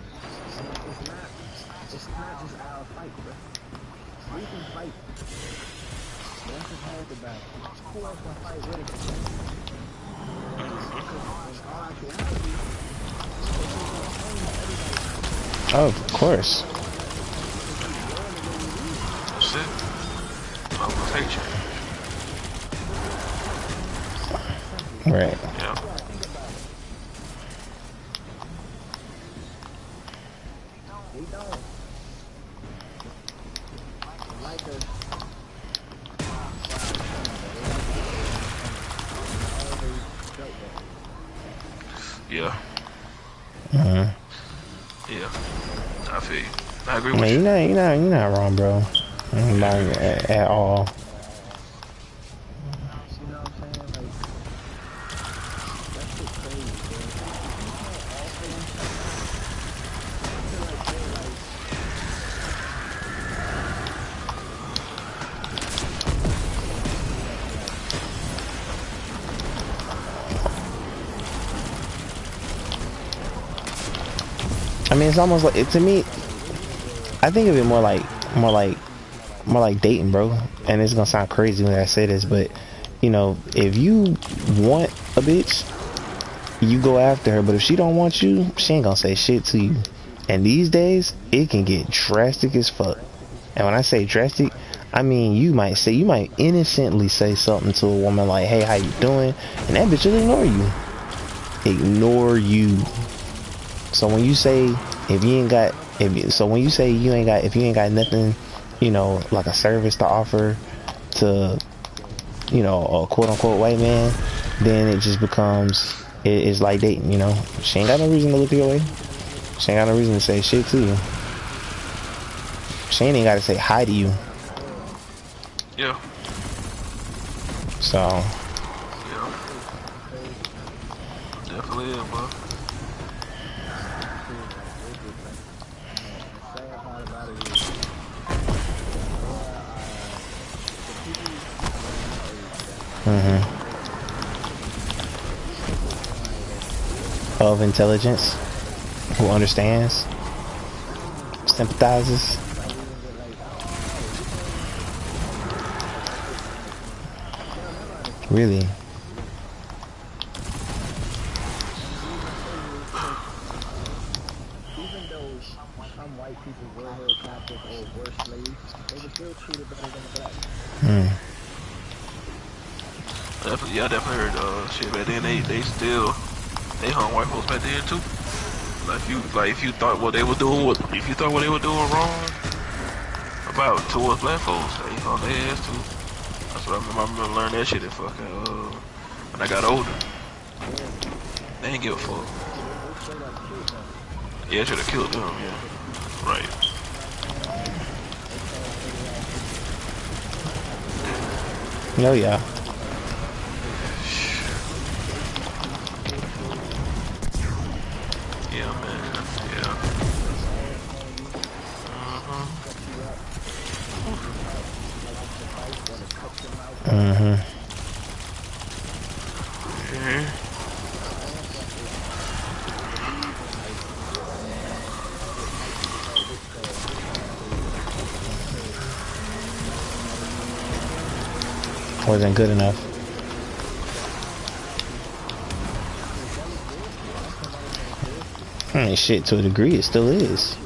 And it's not just our fight, bro. We can fight. But that's just half the battle. Who else can fight with us? Because in all actuality, Of course. Shit. Oh, take change. Right. Yeah. they don't like us. Yeah. Mhm. Yeah. I feel you. I agree Man, with you. you're not wrong, bro. Not at all. You know what I'm saying? Like, that shit crazy, bro. You can't offer them something. I feel like they're like, I mean, it's almost like, to me, I think of it more like dating, bro. And it's gonna sound crazy when I say this, but you know, if you want a bitch, you go after her. But if she don't want you, she ain't gonna say shit to you. And these days, it can get drastic as fuck. And when I say drastic, I mean you might innocently say something to a woman like, "Hey, how you doing?" And that bitch will ignore you. Ignore you. So when you say, if you ain't got So when you say you ain't got, if you ain't got nothing, you know, like a service to offer to, you know, a quote unquote white man, then it just becomes, it's like dating, you know. She ain't got no reason to look your way. She ain't got no reason to say shit to you. She ain't even got to say hi to you. Yeah. So. Yeah. Definitely is, bro. Of intelligence, who understands, sympathizes. Really? Even though some white people were held captive or were slaves, they were still treated better than the blacks. Definitely, yeah, I definitely heard shit back then. They still hung white folks back then too. Like if you thought what they were doing, if you thought what they were doing wrong about towards black folks, they hung their ass too. That's what I remember learning that shit at fucking when I got older. They didn't give a fuck. Yeah, should have killed them. Yeah, right. Oh yeah. Yeah, man. Yeah. Wasn't good enough. Shit, to a degree, it still is.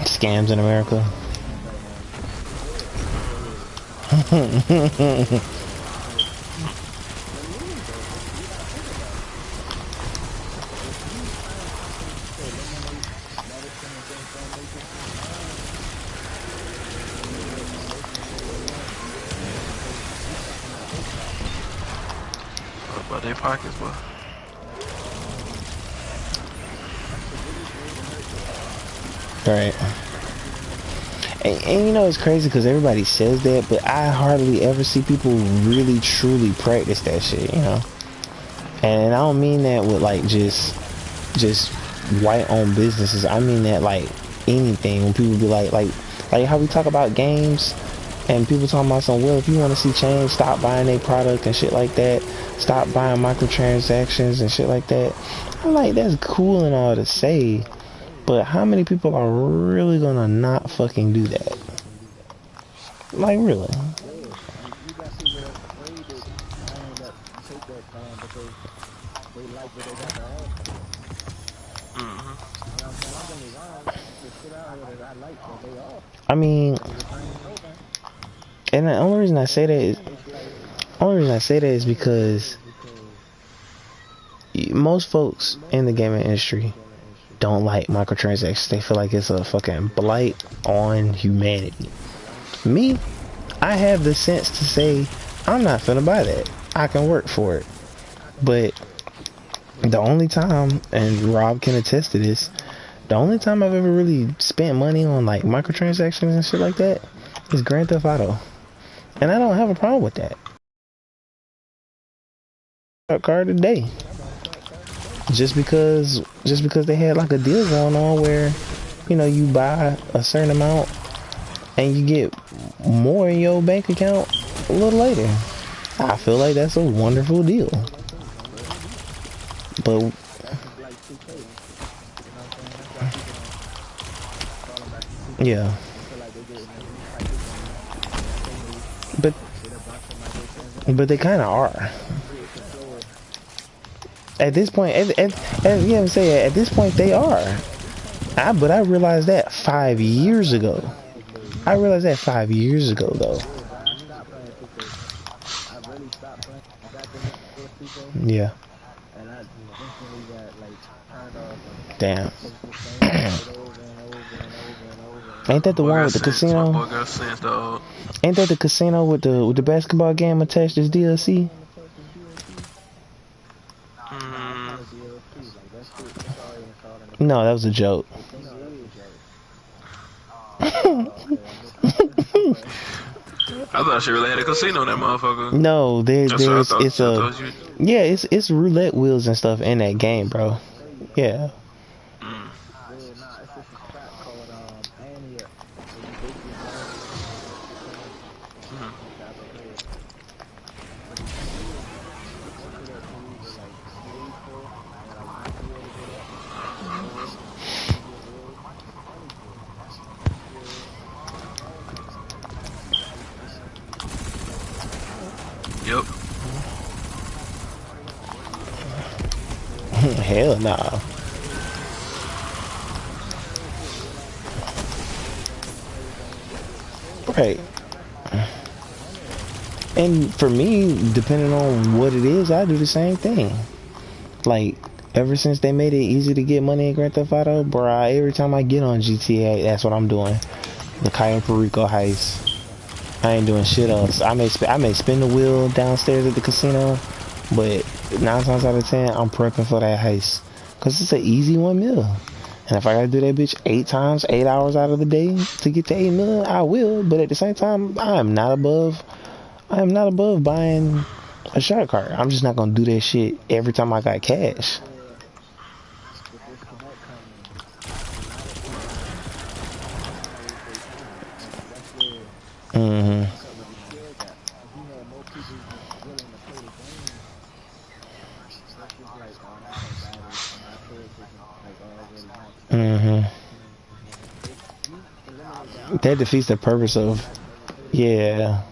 Scams in America. About their pockets, bro. Right. And you know, it's crazy because everybody says that, but I hardly ever see people really truly practice that shit, you know. And I don't mean that with like just white owned businesses. I mean that like anything. When people be like how we talk about games and people talking about some, well, if you want to see change, stop buying their product and shit like that. Stop buying microtransactions and shit like that. I'm like, that's cool and all to say, but how many people are really gonna not fucking do that? Like, really? You got people that's afraid to take that time because they like what they got to offer. You know what I'm saying? Don't get me wrong, the shit out here that I like that they offer. I mean, and the only reason I say that is because most folks in the gaming industry don't like microtransactions. They feel like it's a fucking blight on humanity. Me, I have the sense to say, I'm not finna buy that. I can work for it. But the only time, and Rob can attest to this, the only time I've ever really spent money on like microtransactions and shit like that is Grand Theft Auto. And I don't have a problem with that. Card today. Just because they had like a deal going on where, you know, you buy a certain amount and you get more in your bank account a little later. I feel like that's a wonderful deal. But yeah. But they kind of are. At this point, yeah, I'm saying at this point they are. But I realized that 5 years ago. I realized that 5 years ago, though. I got the Despacito, Yeah. and I instantly got like turned off. Damn. It's the same shit over and over and over and over and Ain't that the Boy one got with the sense. My casino? boy got sense, dog. Ain't that the casino with the basketball game attached as DLC? Nah, it's not Mm, a DLC. Like that shit, it's already installed in the No, that game. was a joke. The thing is, oh okay, I missed it. Okay. I thought she really had a casino in that motherfucker. No, That's what I there's thought. it's I a thought you. yeah, it's roulette wheels and stuff in that game, bro. Yeah. Mm. Yeah, nah, it's just a trap called Ania, where you basically going into the casino Mm. and tap a head. But the thing is, most of that you either like pay for or like make your way to get up, or you get real money for it. That's where Yep. Hell nah. Right. And for me, depending on what it is, I do the same thing. Like, ever since they made it easy to get money in Grand Theft Auto, bruh, every time I get on GTA, that's what I'm doing. The Cayo Perico heist. I ain't doing shit else. I may spin the wheel downstairs at the casino, but 9 times out of 10, I'm prepping for that heist. Cause it's an easy 1 mil. And if I gotta do that bitch 8 times, 8 hours out of the day to get to 8 million, I will. But at the same time, I am not above buying a shark card. I'm just not gonna do that shit every time I got cash. where the disconnect come in. A lot of people don't want to waste their time, and that's where Mm-hmm. you fuck with the skill gap. If you had more people willing to play the game versus like, oh, nah, I don't got it, or my character's like already maxed out. Mm-hmm. If you eliminate that That option, defeats the purpose of, yeah,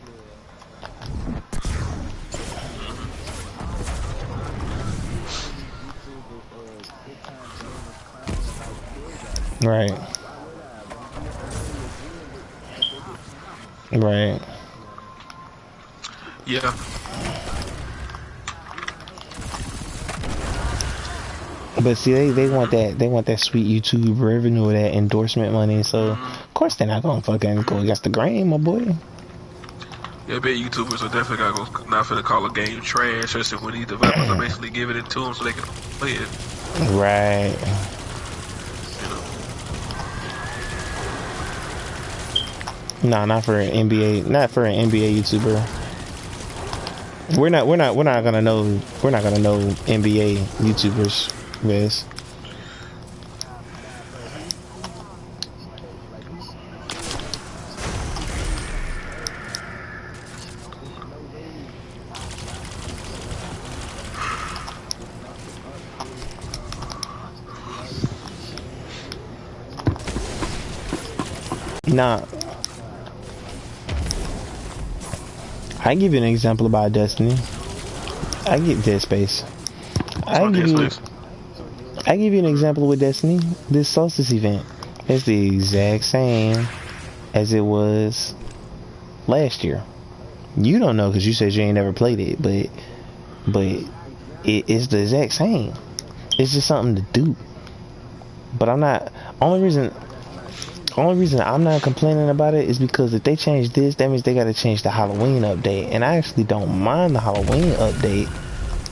all these YouTubers or big time gamers clowning about skill gaps. right, Why would I? When you already agreeing with that they get time. right. Yeah. But see, they want that sweet YouTube revenue, that endorsement money. So Mm. of course they're not gonna fucking go against the grain, my boy. Yeah, I bet YouTubers are definitely not finna call a game trash, especially when these developers are basically giving it to them so they can play it. Right. You know. Nah, not for an NBA, not for an NBA YouTuber. We're not gonna know NBA YouTubers, Riz. Nah, but like he said, it's no way y'all can be so disruptive up shit if you already in the same shit and the same Nah, I give you an example about Destiny. I get Dead Space. I Oh, give Dead you Space. I give you an example with Destiny. This Solstice event. It's the exact same as it was last year. You don't know because you said you ain't never played it, but it's the exact same. It's just something to do. But I'm not. Only reason I'm not complaining about it is because if they change this, that means they got to change the Halloween update, and I actually don't mind the Halloween update.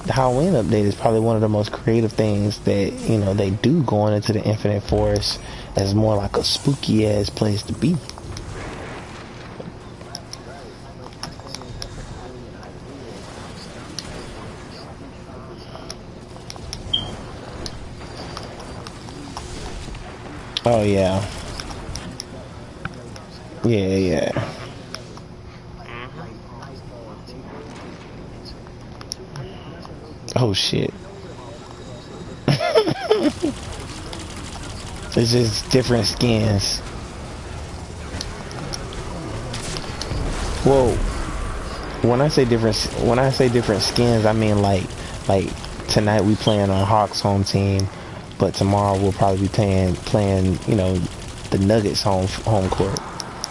The Halloween update is probably one of the most creative things that they do going into the Infinite Forest as more like a spooky ass place to be. right. But my thing is that's a brilliant idea, and I'm saying don't be trying to abuse Oh the yeah, abuse that like yeah, you know yeah. how niggas like Nightfall, daybreak. Nothing new for Oh them. shit. We know the meta for that shit. It's daybreak. So we know It's just different skins. Whoa. When I say different skins, I mean like tonight we playing on Hawks home team, but tomorrow we'll probably be playing the Nuggets home court.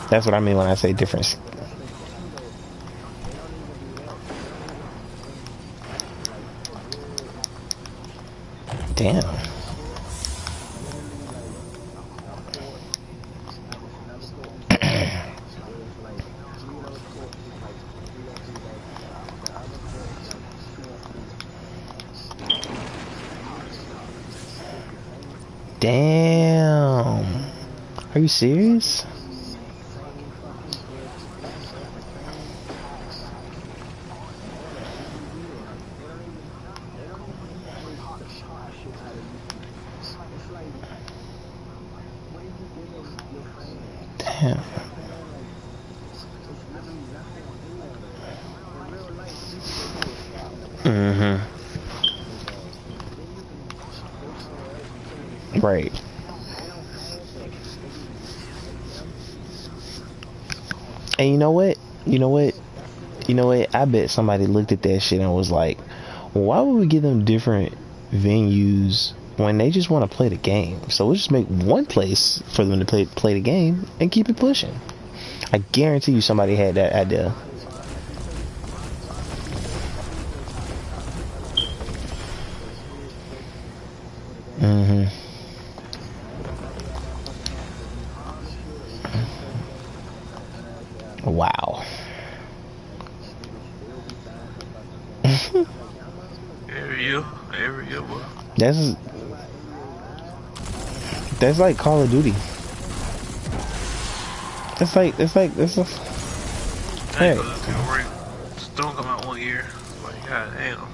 That's what I mean when I say different. But that's the thing though. They don't even do that. They don't even Damn. Damn. Are you serious? Damn. Mm-hmm. Right. And you know what? You know what? You know what? I bet somebody looked at that shit and was like, why would we give them different venues when they just want to play the game? So we'll just make one place for them to play the game and keep it pushing. I guarantee you somebody had that idea. Mm-hmm. Wow. Area, boy. That's like Call of Duty. It's like hey. Still come out 1 year. Like, god damn.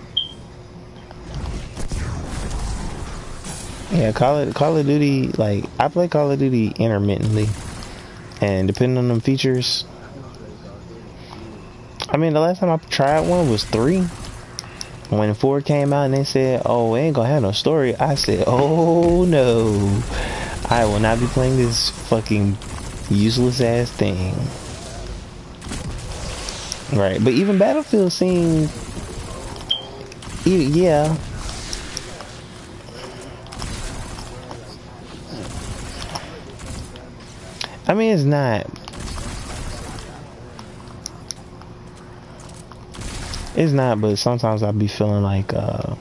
Yeah, Call of Duty, like, I play Call of Duty intermittently. And depending on them features, I mean, the last time I tried one was 3. When 4 came out and they said, oh, we ain't gonna have no story, I said, oh no, I will not be playing this fucking useless ass thing. Right, but even Battlefield seemed, yeah. I mean, it's not. It's not, but sometimes I be feeling like I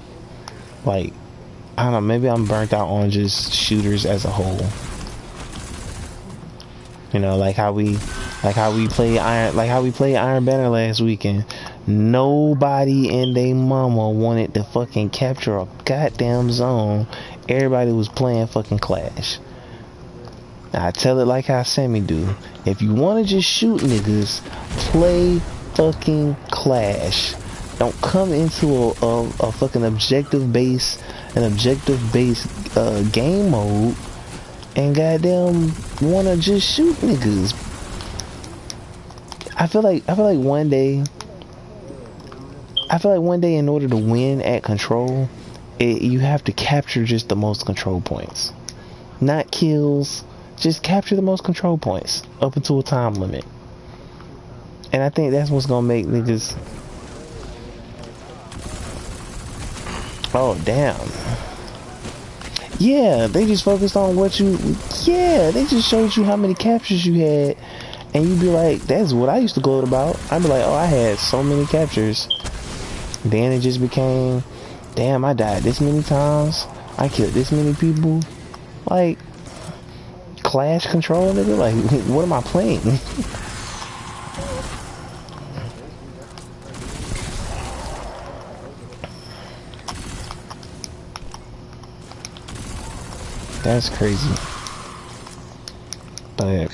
don't know, maybe I'm burnt out on just shooters as a whole. You know, like how we played Iron Banner last weekend. Nobody and they mama wanted to fucking capture a goddamn zone. Everybody was playing fucking Clash. I tell it like how Sammy do. If you want to just shoot niggas, play fucking Clash. Don't come into a fucking objective based game mode and goddamn wanna just shoot niggas. I feel like one day in order to win at control, you have to capture just the most control points. Not kills, just capture the most control points up until a time limit. And I think that's what's gonna make niggas. Oh damn. Yeah, they just focused on what you. Yeah, they just showed you how many captures you had, and you'd be like, "That's what I used to gloat about." I'd be like, "Oh, I had so many captures." Then it just became, "Damn, I died this many times. I killed this many people." Like, Clash control, nigga. Like, what am I playing? That's crazy. But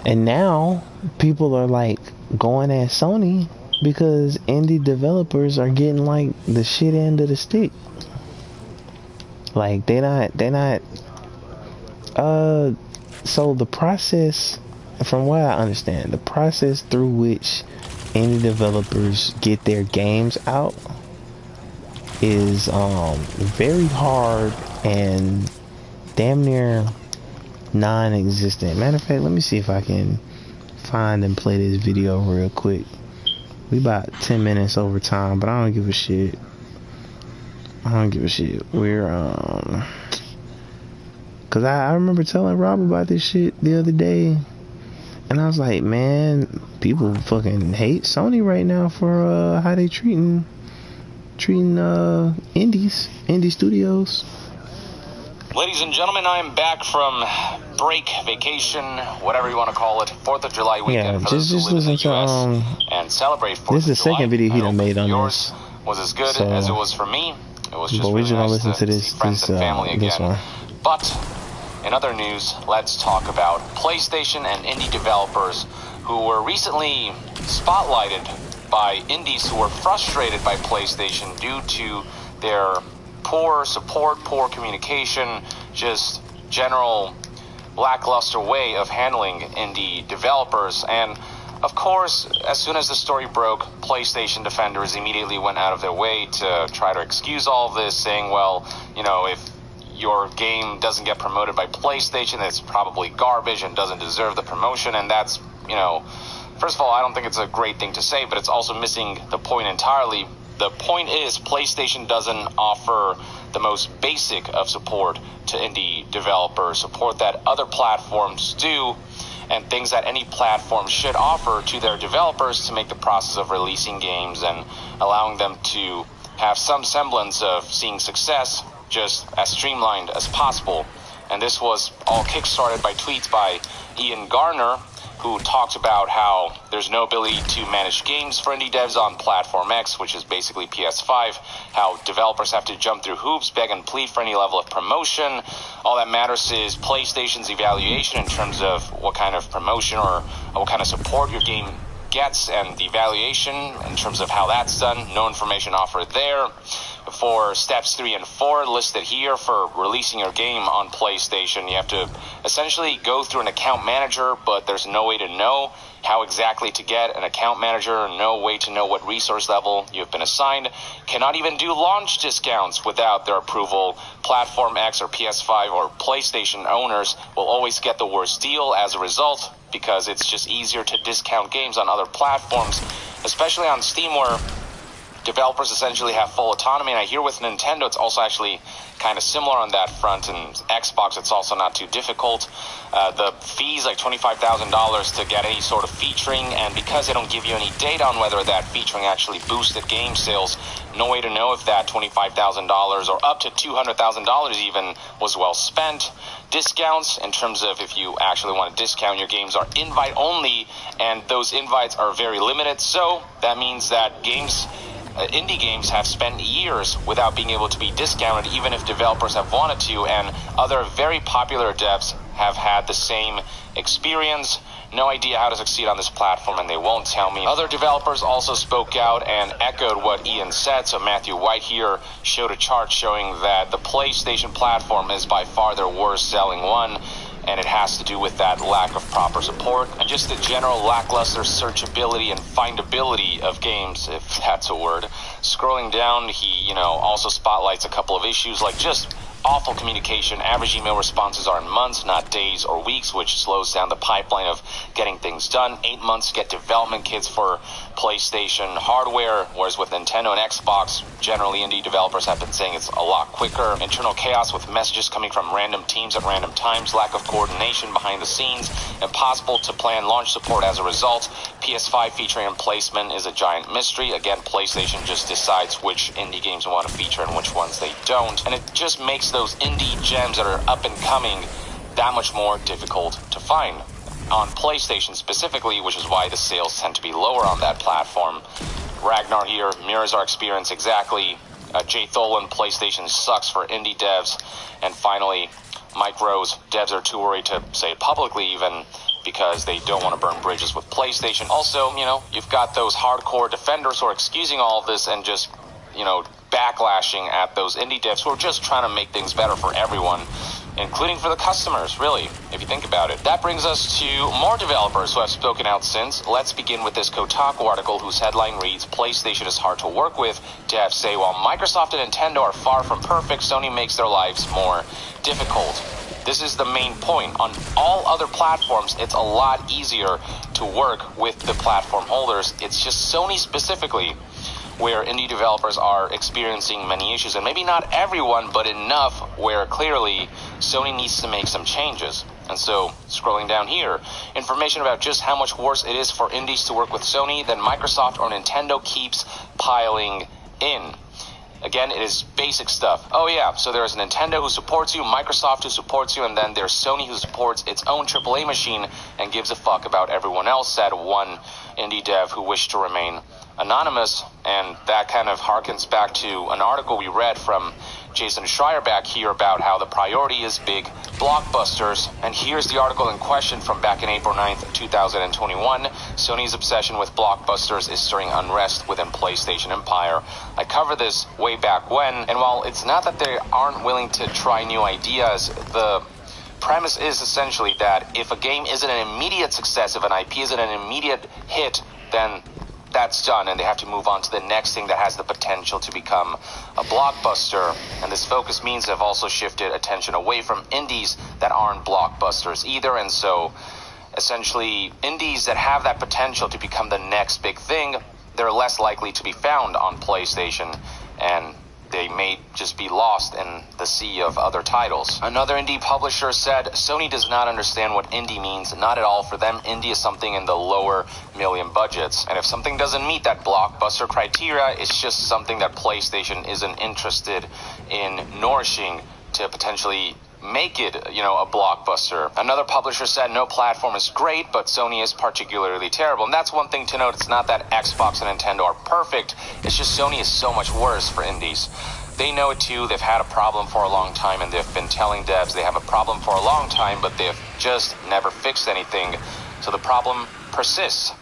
and now people are like going at Sony because indie developers are getting like the shit end of the stick. Like they're not so the process, from what I understand, the process through which indie developers get their games out is very hard and damn near non-existent. Matter of fact, let me see if I can find and play this video real quick. We about 10 minutes over time, but I don't give a shit. We're cause I remember telling Rob about this shit the other day, and I was like, man, people fucking hate Sony right now for how they treating treating indie studios. Ladies and gentlemen, I am back from break, vacation, whatever you want to call it, 4th of July weekend for those who live in the US and celebrate 4th of July. This is the second video he done made on yours this. Was as good as it was for me. It was just but we really just nice listen to to this, see friends and family again. this one. But in other news, let's talk about PlayStation and indie developers who were recently spotlighted by indies who were frustrated by PlayStation due to their poor support, poor communication, just general lackluster way of handling indie developers. And of course, as soon as the story broke, PlayStation defenders immediately went out of their way to try to excuse all of this, saying, well, you know, if your game doesn't get promoted by PlayStation, it's probably garbage and doesn't deserve the promotion. And that's, you know, first of all, I don't think it's a great thing to say, but it's also missing the point entirely. The point is, PlayStation doesn't offer the most basic of support to indie developers, support that other platforms do, and things that any platform should offer to their developers to make the process of releasing games and allowing them to have some semblance of seeing success just as streamlined as possible. And this was all kickstarted by tweets by Ian Garner, who talked about how there's no ability to manage games for indie devs on Platform X, which is basically PS5, how developers have to jump through hoops, beg and plead for any level of promotion. All that matters is PlayStation's evaluation in terms of what kind of promotion or what kind of support your game gets, and the evaluation in terms of how that's done. No information offered there. For steps 3 and 4 listed here for releasing your game on PlayStation, you have to essentially go through an account manager, but there's no way to know how exactly to get an account manager, no way to know what resource level you've been assigned, cannot even do launch discounts without their approval. Platform X or PS5 or PlayStation owners will always get the worst deal as a result, because it's just easier to discount games on other platforms, especially on Steam, where developers essentially have full autonomy. And I hear with Nintendo, it's also actually kind of similar on that front. And Xbox, it's also not too difficult. The fees, like $25,000 to get any sort of featuring. And because they don't give you any data on whether that featuring actually boosted game sales, no way to know if that $25,000 or up to $200,000 even was well spent. Discounts, in terms of if you actually want to discount your games, are invite only. And those invites are very limited. So that means that indie games have spent years without being able to be discounted, even if developers have wanted to, and other very popular devs have had the same experience. No idea how to succeed on this platform, and they won't tell me. Other developers also spoke out and echoed what Ian said. So Matthew White here showed a chart showing that the PlayStation platform is by far their worst selling one, and it has to do with that lack of proper support and just the general lackluster searchability and findability of games, if that's a word. Scrolling down, he, also spotlights a couple of issues like just awful communication. Average email responses are in months, not days or weeks, which slows down the pipeline of getting things done. 8 months to get development kits for PlayStation hardware, whereas with Nintendo and Xbox, generally indie developers have been saying it's a lot quicker. Internal chaos with messages coming from random teams at random times, lack of coordination behind the scenes, impossible to plan launch support as a result. PS5 featuring and placement is a giant mystery. Again, PlayStation just decides which indie games they want to feature and which ones they don't. And it just makes those indie gems that are up and coming that much more difficult to find on PlayStation specifically, which is why the sales tend to be lower on that platform. Ragnar here mirrors our experience exactly. Jay Tholen, PlayStation sucks for indie devs. And finally, Mike Rose, devs are too worried to say it publicly even because they don't want to burn bridges with PlayStation. Also, you've got those hardcore defenders who are excusing all of this and just, backlashing at those indie devs who are just trying to make things better for everyone, including for the customers, really, if you think about it. That brings us to more developers who have spoken out since. Let's begin with this Kotaku article whose headline reads, PlayStation is hard to work with. Devs say while Microsoft and Nintendo are far from perfect, Sony makes their lives more difficult. This is the main point. On all other platforms, it's a lot easier to work with the platform holders. It's just Sony specifically where indie developers are experiencing many issues, and maybe not everyone, but enough where clearly Sony needs to make some changes. And so, scrolling down here, information about just how much worse it is for indies to work with Sony than Microsoft or Nintendo keeps piling in. Again, it is basic stuff. Oh yeah, so there's Nintendo who supports you, Microsoft who supports you, and then there's Sony who supports its own AAA machine and gives a fuck about everyone else, said one indie dev who wished to remain anonymous. And that kind of harkens back to an article we read from Jason Schreier back here about how the priority is big blockbusters. And here's the article in question from back in April 9th, 2021. Sony's obsession with blockbusters is stirring unrest within PlayStation Empire. I covered this way back when, and while it's not that they aren't willing to try new ideas, the premise is essentially that if a game isn't an immediate success, if an IP isn't an immediate hit, then that's done, and they have to move on to the next thing that has the potential to become a blockbuster. And this focus means they've also shifted attention away from indies that aren't blockbusters either. And so essentially indies that have that potential to become the next big thing, they're less likely to be found on PlayStation, and they may just be lost in the sea of other titles. Another indie publisher said, Sony does not understand what indie means. Not at all. For them, indie is something in the lower million budgets. And if something doesn't meet that blockbuster criteria, it's just something that PlayStation isn't interested in nourishing to potentially make it, a blockbuster. Another publisher said no platform is great, but Sony is particularly terrible. And that's one thing to note. It's not that Xbox and Nintendo are perfect. It's just Sony is so much worse for indies. They know it too. They've had a problem for a long time, and they've been telling devs they have a problem for a long time, but they've just never fixed anything. So the problem persists.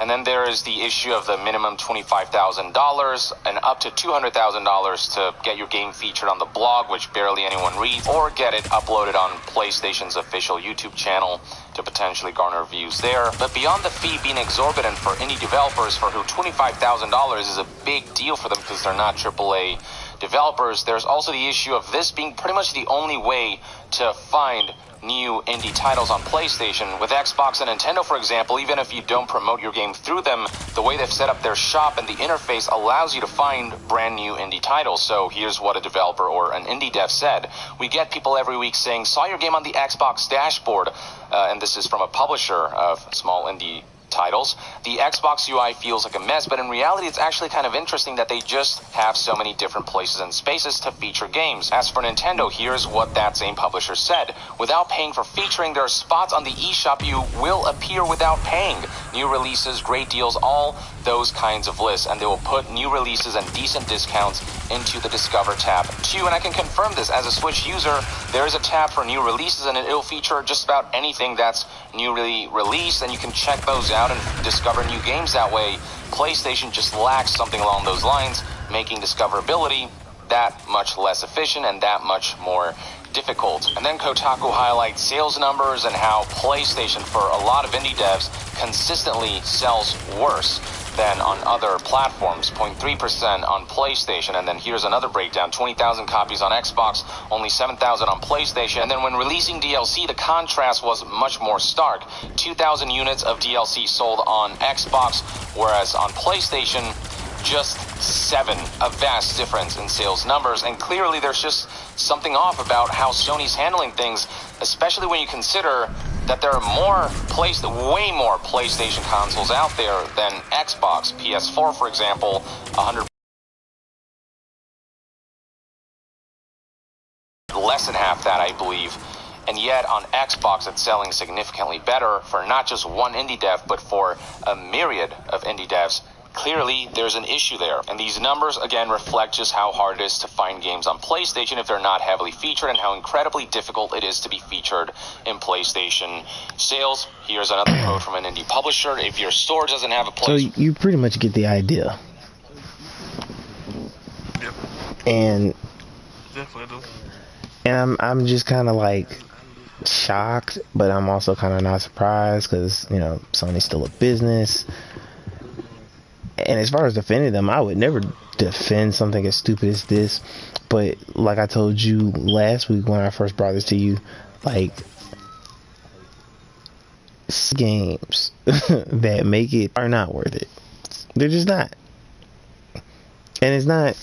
And then there is the issue of the minimum $25,000 and up to $200,000 to get your game featured on the blog, which barely anyone reads, or get it uploaded on PlayStation's official YouTube channel to potentially garner views there. But beyond the fee being exorbitant for indie developers, for who $25,000 is a big deal for them because they're not AAA developers, there's also the issue of this being pretty much the only way to find new indie titles on PlayStation. With Xbox and Nintendo, for example, even if you don't promote your game through them, the way they've set up their shop and the interface allows you to find brand new indie titles. So here's what a developer or an indie dev said. We get people every week saying, saw your game on the Xbox dashboard, and this is from a publisher of small indie titles. The Xbox UI feels like a mess, but in reality it's actually kind of interesting that they just have so many different places and spaces to feature games. As for Nintendo, here's what that same publisher said. Without paying for featuring, there are spots on the eShop you will appear without paying. New releases, great deals, all those kinds of lists, and they will put new releases and decent discounts into the Discover tab too. And I can confirm this as a Switch user. There is a tab for new releases, and it'll feature just about anything that's newly released, and you can check those out and discover new games that way. PlayStation just lacks something along those lines, making discoverability that much less efficient and that much more difficult. And then Kotaku highlights sales numbers and how PlayStation, for a lot of indie devs, consistently sells worse than on other platforms, 0.3% on PlayStation. And then here's another breakdown, 20,000 copies on Xbox, only 7,000 on PlayStation. And then when releasing DLC, the contrast was much more stark. 2,000 units of DLC sold on Xbox, whereas on PlayStation, just 7, a vast difference in sales numbers. And clearly there's just something off about how Sony's handling things, especially when you consider that there are way more PlayStation consoles out there than Xbox. PS4, for example, 100, less than half that, I believe. And yet on Xbox, it's selling significantly better for not just one indie dev, but for a myriad of indie devs. Clearly, there's an issue there. And these numbers, again, reflect just how hard it is to find games on PlayStation if they're not heavily featured, and how incredibly difficult it is to be featured in PlayStation sales. Here's another quote from an indie publisher. If your store doesn't have a place... So you pretty much get the idea. Yep. And... Definitely do. And I'm just kind of like shocked, but I'm also kind of not surprised because, Sony's still a business. And as far as defending them, I would never defend something as stupid as this. But like I told you last week when I first brought this to you, like, games that make it are not worth it. They're just not. And it's not,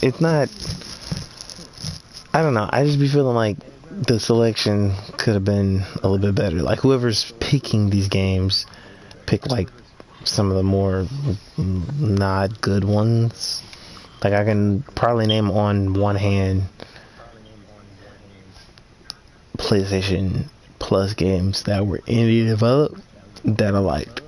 I don't know. I just be feeling like the selection could have been a little bit better. Like, whoever's picking these games, pick like some of the more not good ones. Like I can probably name on one hand PlayStation Plus games that were indie developed that I liked.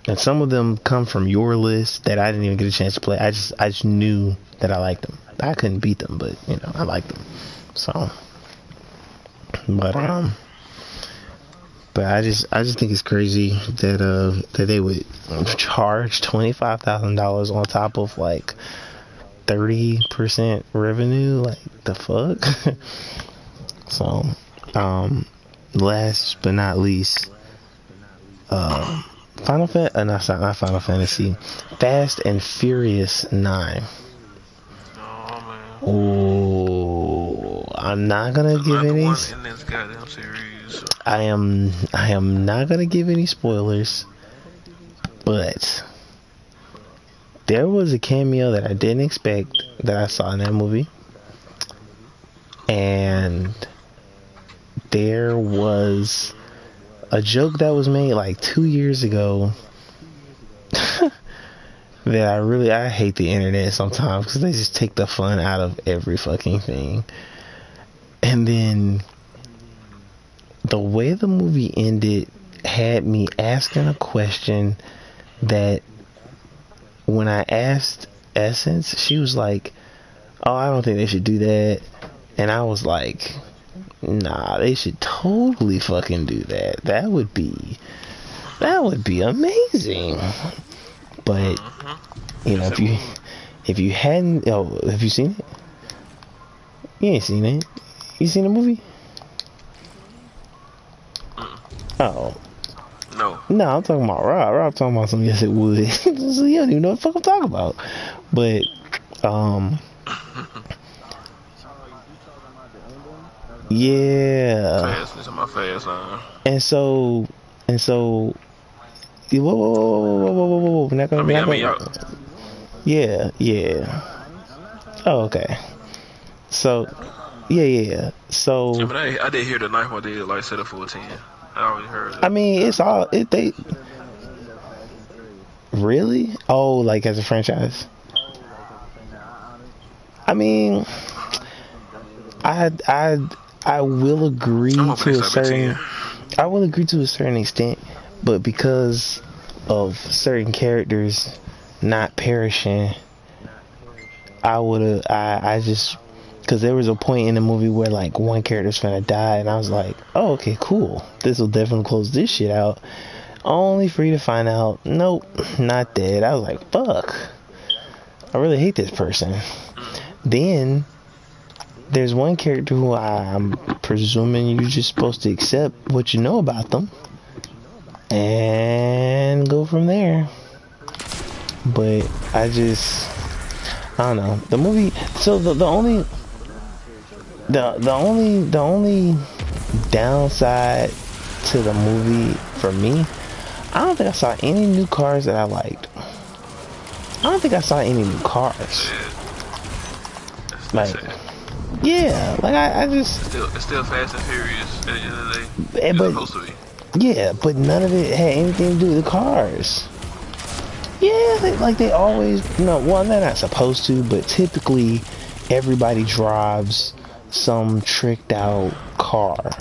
And some of them come from your list that I didn't even get a chance to play. I just knew that I liked them. I couldn't beat them, but you know, I liked them. So, but I just think it's crazy that they would charge $25,000 on top of like 30% revenue. Like the fuck. So, last but not least, not Final Fantasy, Fast and Furious 9. Oh, I'm not gonna give any. In this goddamn series. I am not gonna give any spoilers, but there was a cameo that I didn't expect that I saw in that movie, and there was a joke that was made like 2 years ago that I hate the internet sometimes because they just take the fun out of every fucking thing. And then the way the movie ended had me asking a question that when I asked Essence, she was like, "Oh, I don't think they should do that." And I was like, nah, they should totally fucking do that. That would be amazing. But you know, if you hadn't, have you seen it? You ain't seen it. You seen the movie? Oh. No. No, I'm talking about Rob. Rob talking about something. Yes, it would. So you don't even know what the fuck I'm talking about. But yeah. This is my fast line. And so, whoa. We're not gonna. Yeah. Oh, okay. So, yeah. So. Yeah, but I did hear the ninth one. They like set it for a 10. I already heard it. I mean, it's all they. Really? Oh, like as a franchise. I mean, I will agree to a certain. I will agree to a certain extent, but because of certain characters not perishing, I just, because there was a point in the movie where like one character's gonna die, and I was like, oh, okay, cool, this will definitely close this shit out, only for you to find out, nope, not dead. I was like, fuck, I really hate this person. Then there's one character who I'm presuming you're just supposed to accept what you know about them and go from there. But I don't know. The movie, so the only downside to the movie for me, I don't think I saw any new cars that I liked. I don't think I saw any new cars. Like, yeah, like I just it's still Fast and Furious at the end of the day. But, it's supposed to be. Yeah, but none of it had anything to do with the cars. Yeah, they always, well, they're not supposed to, but typically everybody drives some tricked out car.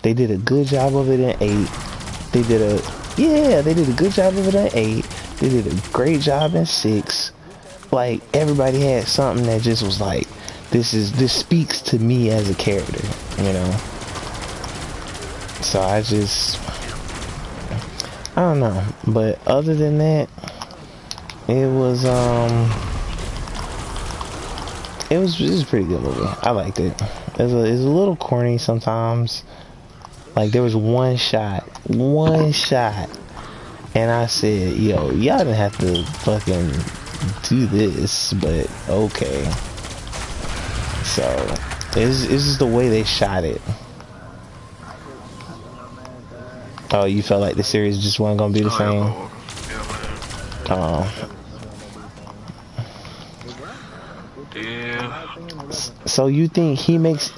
They did a good job of it in 8. They did a good job of it in 8. They did a great job in 6. Like, everybody had something that just was like, this speaks to me as a character, you know? So I don't know. But other than that, it was a pretty good movie. I liked it. It's a little corny sometimes. Like, there was one shot, and I said, yo, y'all didn't have to fucking do this, but okay. So it's just the way they shot it. Oh, you felt like the series just wasn't gonna be the same? Oh. Yeah. So you think he makes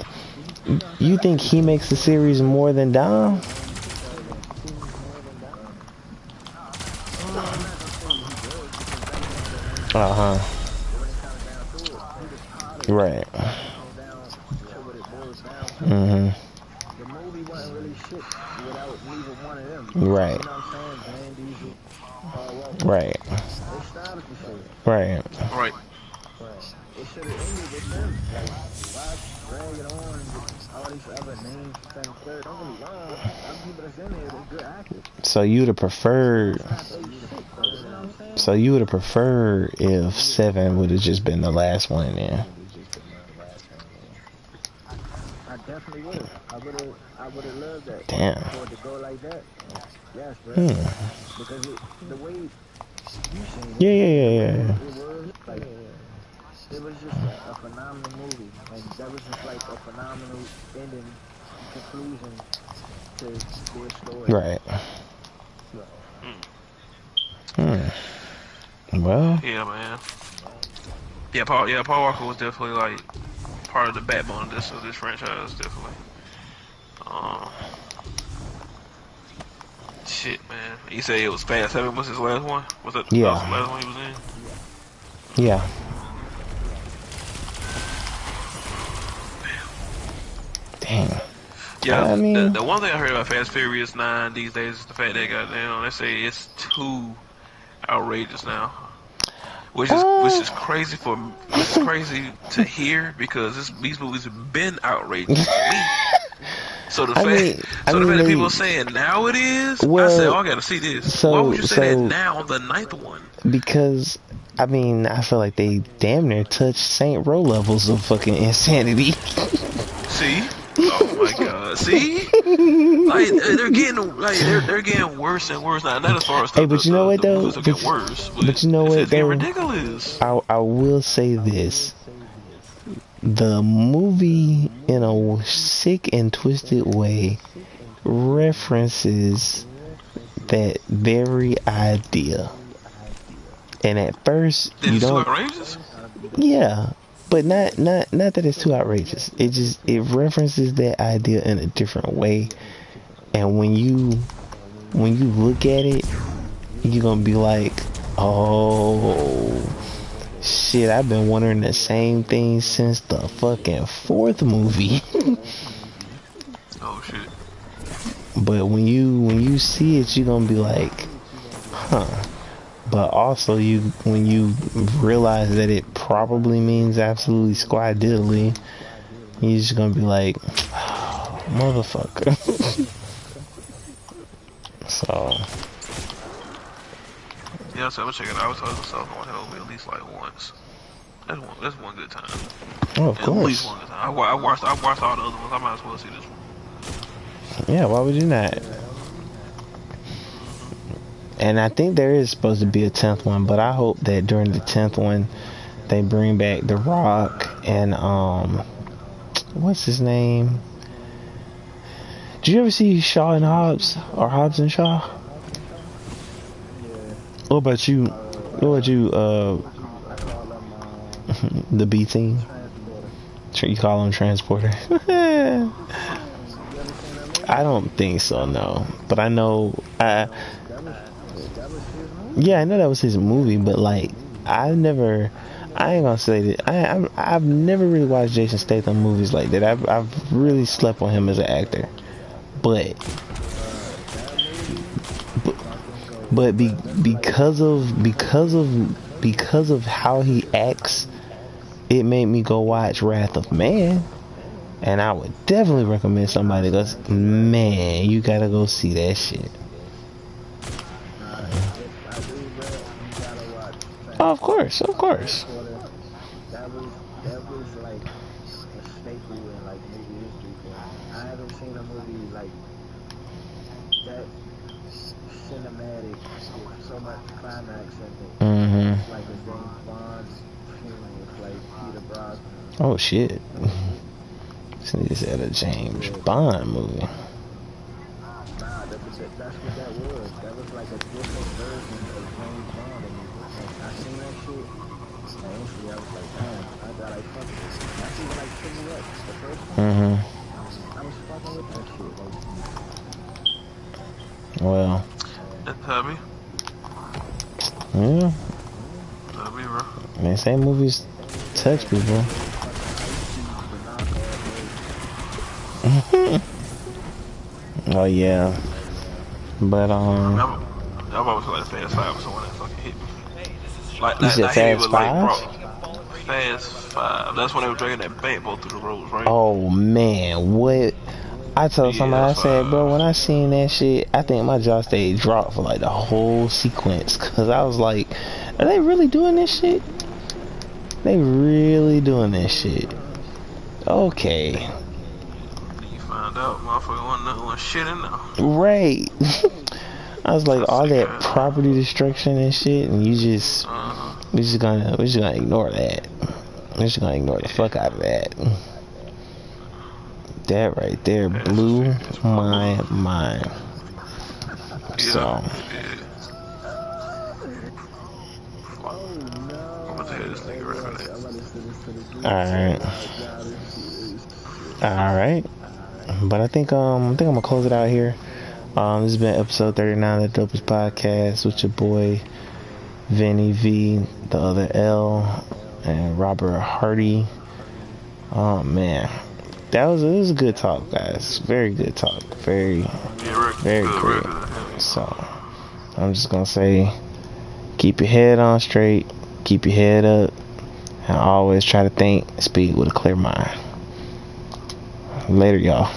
the series more than Dom? Right. down to what it boils down to. Mm-hmm. The movie wasn't really shit without neither one of them. Right. You know what I'm saying? Van Diesel, Paul Walker. Right. They started the shit. Right. Right. It should have ended with them. Like, why drag it on with all these other names, second, third? Don't get me wrong. Other people that's in there, they're good actors. So you would have preferred. It's not they shit, though. You know what I'm saying? So you would have preferred if 7 would have just been the last one then. I definitely would have. I would have loved that. Damn. For it to go like that. Yes, bro. Because the way you seen it. Yeah. It was like, it was just a phenomenal movie, and that was just like a phenomenal ending, conclusion to their story. Right. Well. Yeah, man. Yeah, Paul Walker was definitely like part of the backbone of this franchise, definitely. Shit, man. You say it was Fast 7 was his last one? Was that Yeah. that was the last one he was in? Yeah. Dang. Yeah, I mean, the one thing I heard about Fast Furious 9 these days is the fact that goddamn, they say it's too outrageous now. Which is crazy to hear because these movies have been outrageous to me. So the fact that people are saying now it is, well, I said, oh, I gotta see this. So, why would you say that now, the 9th one? Because I mean, I feel like they damn near touched Saint Row levels of fucking insanity. See? Oh my God! See, like they're getting worse and worse now. Not as far as hey, but you know what though? But you know what it's though? Ridiculous. I will say this: the movie, in a sick and twisted way, references that very idea. And at first, you don't. Too outrageous? Yeah. But not that it's too outrageous. It references that idea in a different way, and when you look at it, you're gonna be like, oh shit! I've been wondering the same thing since the fucking 4th movie. Oh shit! But when you see it, you're gonna be like, huh. But also, when you realize that it probably means absolutely squad diddly, you're just gonna be like, oh, motherfucker. So. Yeah, so I'm gonna check it out. I was telling myself I want to help me at least like once. That's one good time. Oh, of course. At least one good time. I watched all the other ones. I might as well see this one. Yeah, why would you not? And I think there is supposed to be a 10th one, but I hope that during the 10th one they bring back The Rock and what's his name? Did you ever see Shaw and Hobbs or Hobbs and Shaw? What about you? The B team? You call them Transporter? I don't think so, no. But I know yeah, I know that was his movie, but like I ain't gonna say that I've never really watched Jason Statham movies like that. I've really slept on him as an actor, but because of how he acts, it made me go watch Wrath of Man, and I would definitely recommend somebody goes, man, you gotta go see that shit. Oh, of course. That was like a staple in like movie history for me. I haven't seen a movie like that cinematic with so much climax in it. It's like a James Bond film with like Peter Brosnan. Oh shit. This nigga said a James Bond movie. Nah, that's what that was. That was like a different version of James Bond. I seen that shit, and instantly I was like, damn, I got like fuck this. I seen like Pick Me Up, the first one. I was fucking with that shit. Well. That's heavy. Yeah. Heavy, bro. Man, same movies touch people. Oh yeah, but I'm almost like Fast 5 or someone that fucking hit me. Like you that said hit me Fast was like Five? bro. Fast 5. That's when they were dragging that backbone through the roads, right? Oh man, what? I told Yeah, somebody, I said, bro, when 5. I seen that shit, I think my jaw stayed dropped for like the whole sequence, cause I was like, are they really doing this shit? They really doing this shit? Okay, Then you find out motherfucker wasn't shit in there. right. I was like, I all say, that property destruction and shit, and we just gonna ignore that. We're just gonna ignore the fuck out of that. That right there Fast and blew Furious, bro. my mind. Yeah, So, it did. Fuck. Oh I'm about to no! hit this nigga right Watch, there. I'm about to send this to the group chat. alright. I gotta see this shit. Alright. But I think I'm gonna close it out here. This has been episode 39 of the Dopest Podcast with your boy Vinny V, the other L, and Robert Hardy. Oh man. It was a good talk, guys. Very good talk. Very, Yeah, very real great. good. So I'm just gonna say, keep your head on straight, keep your head up, and always try to think, speak with a clear mind. Later, y'all.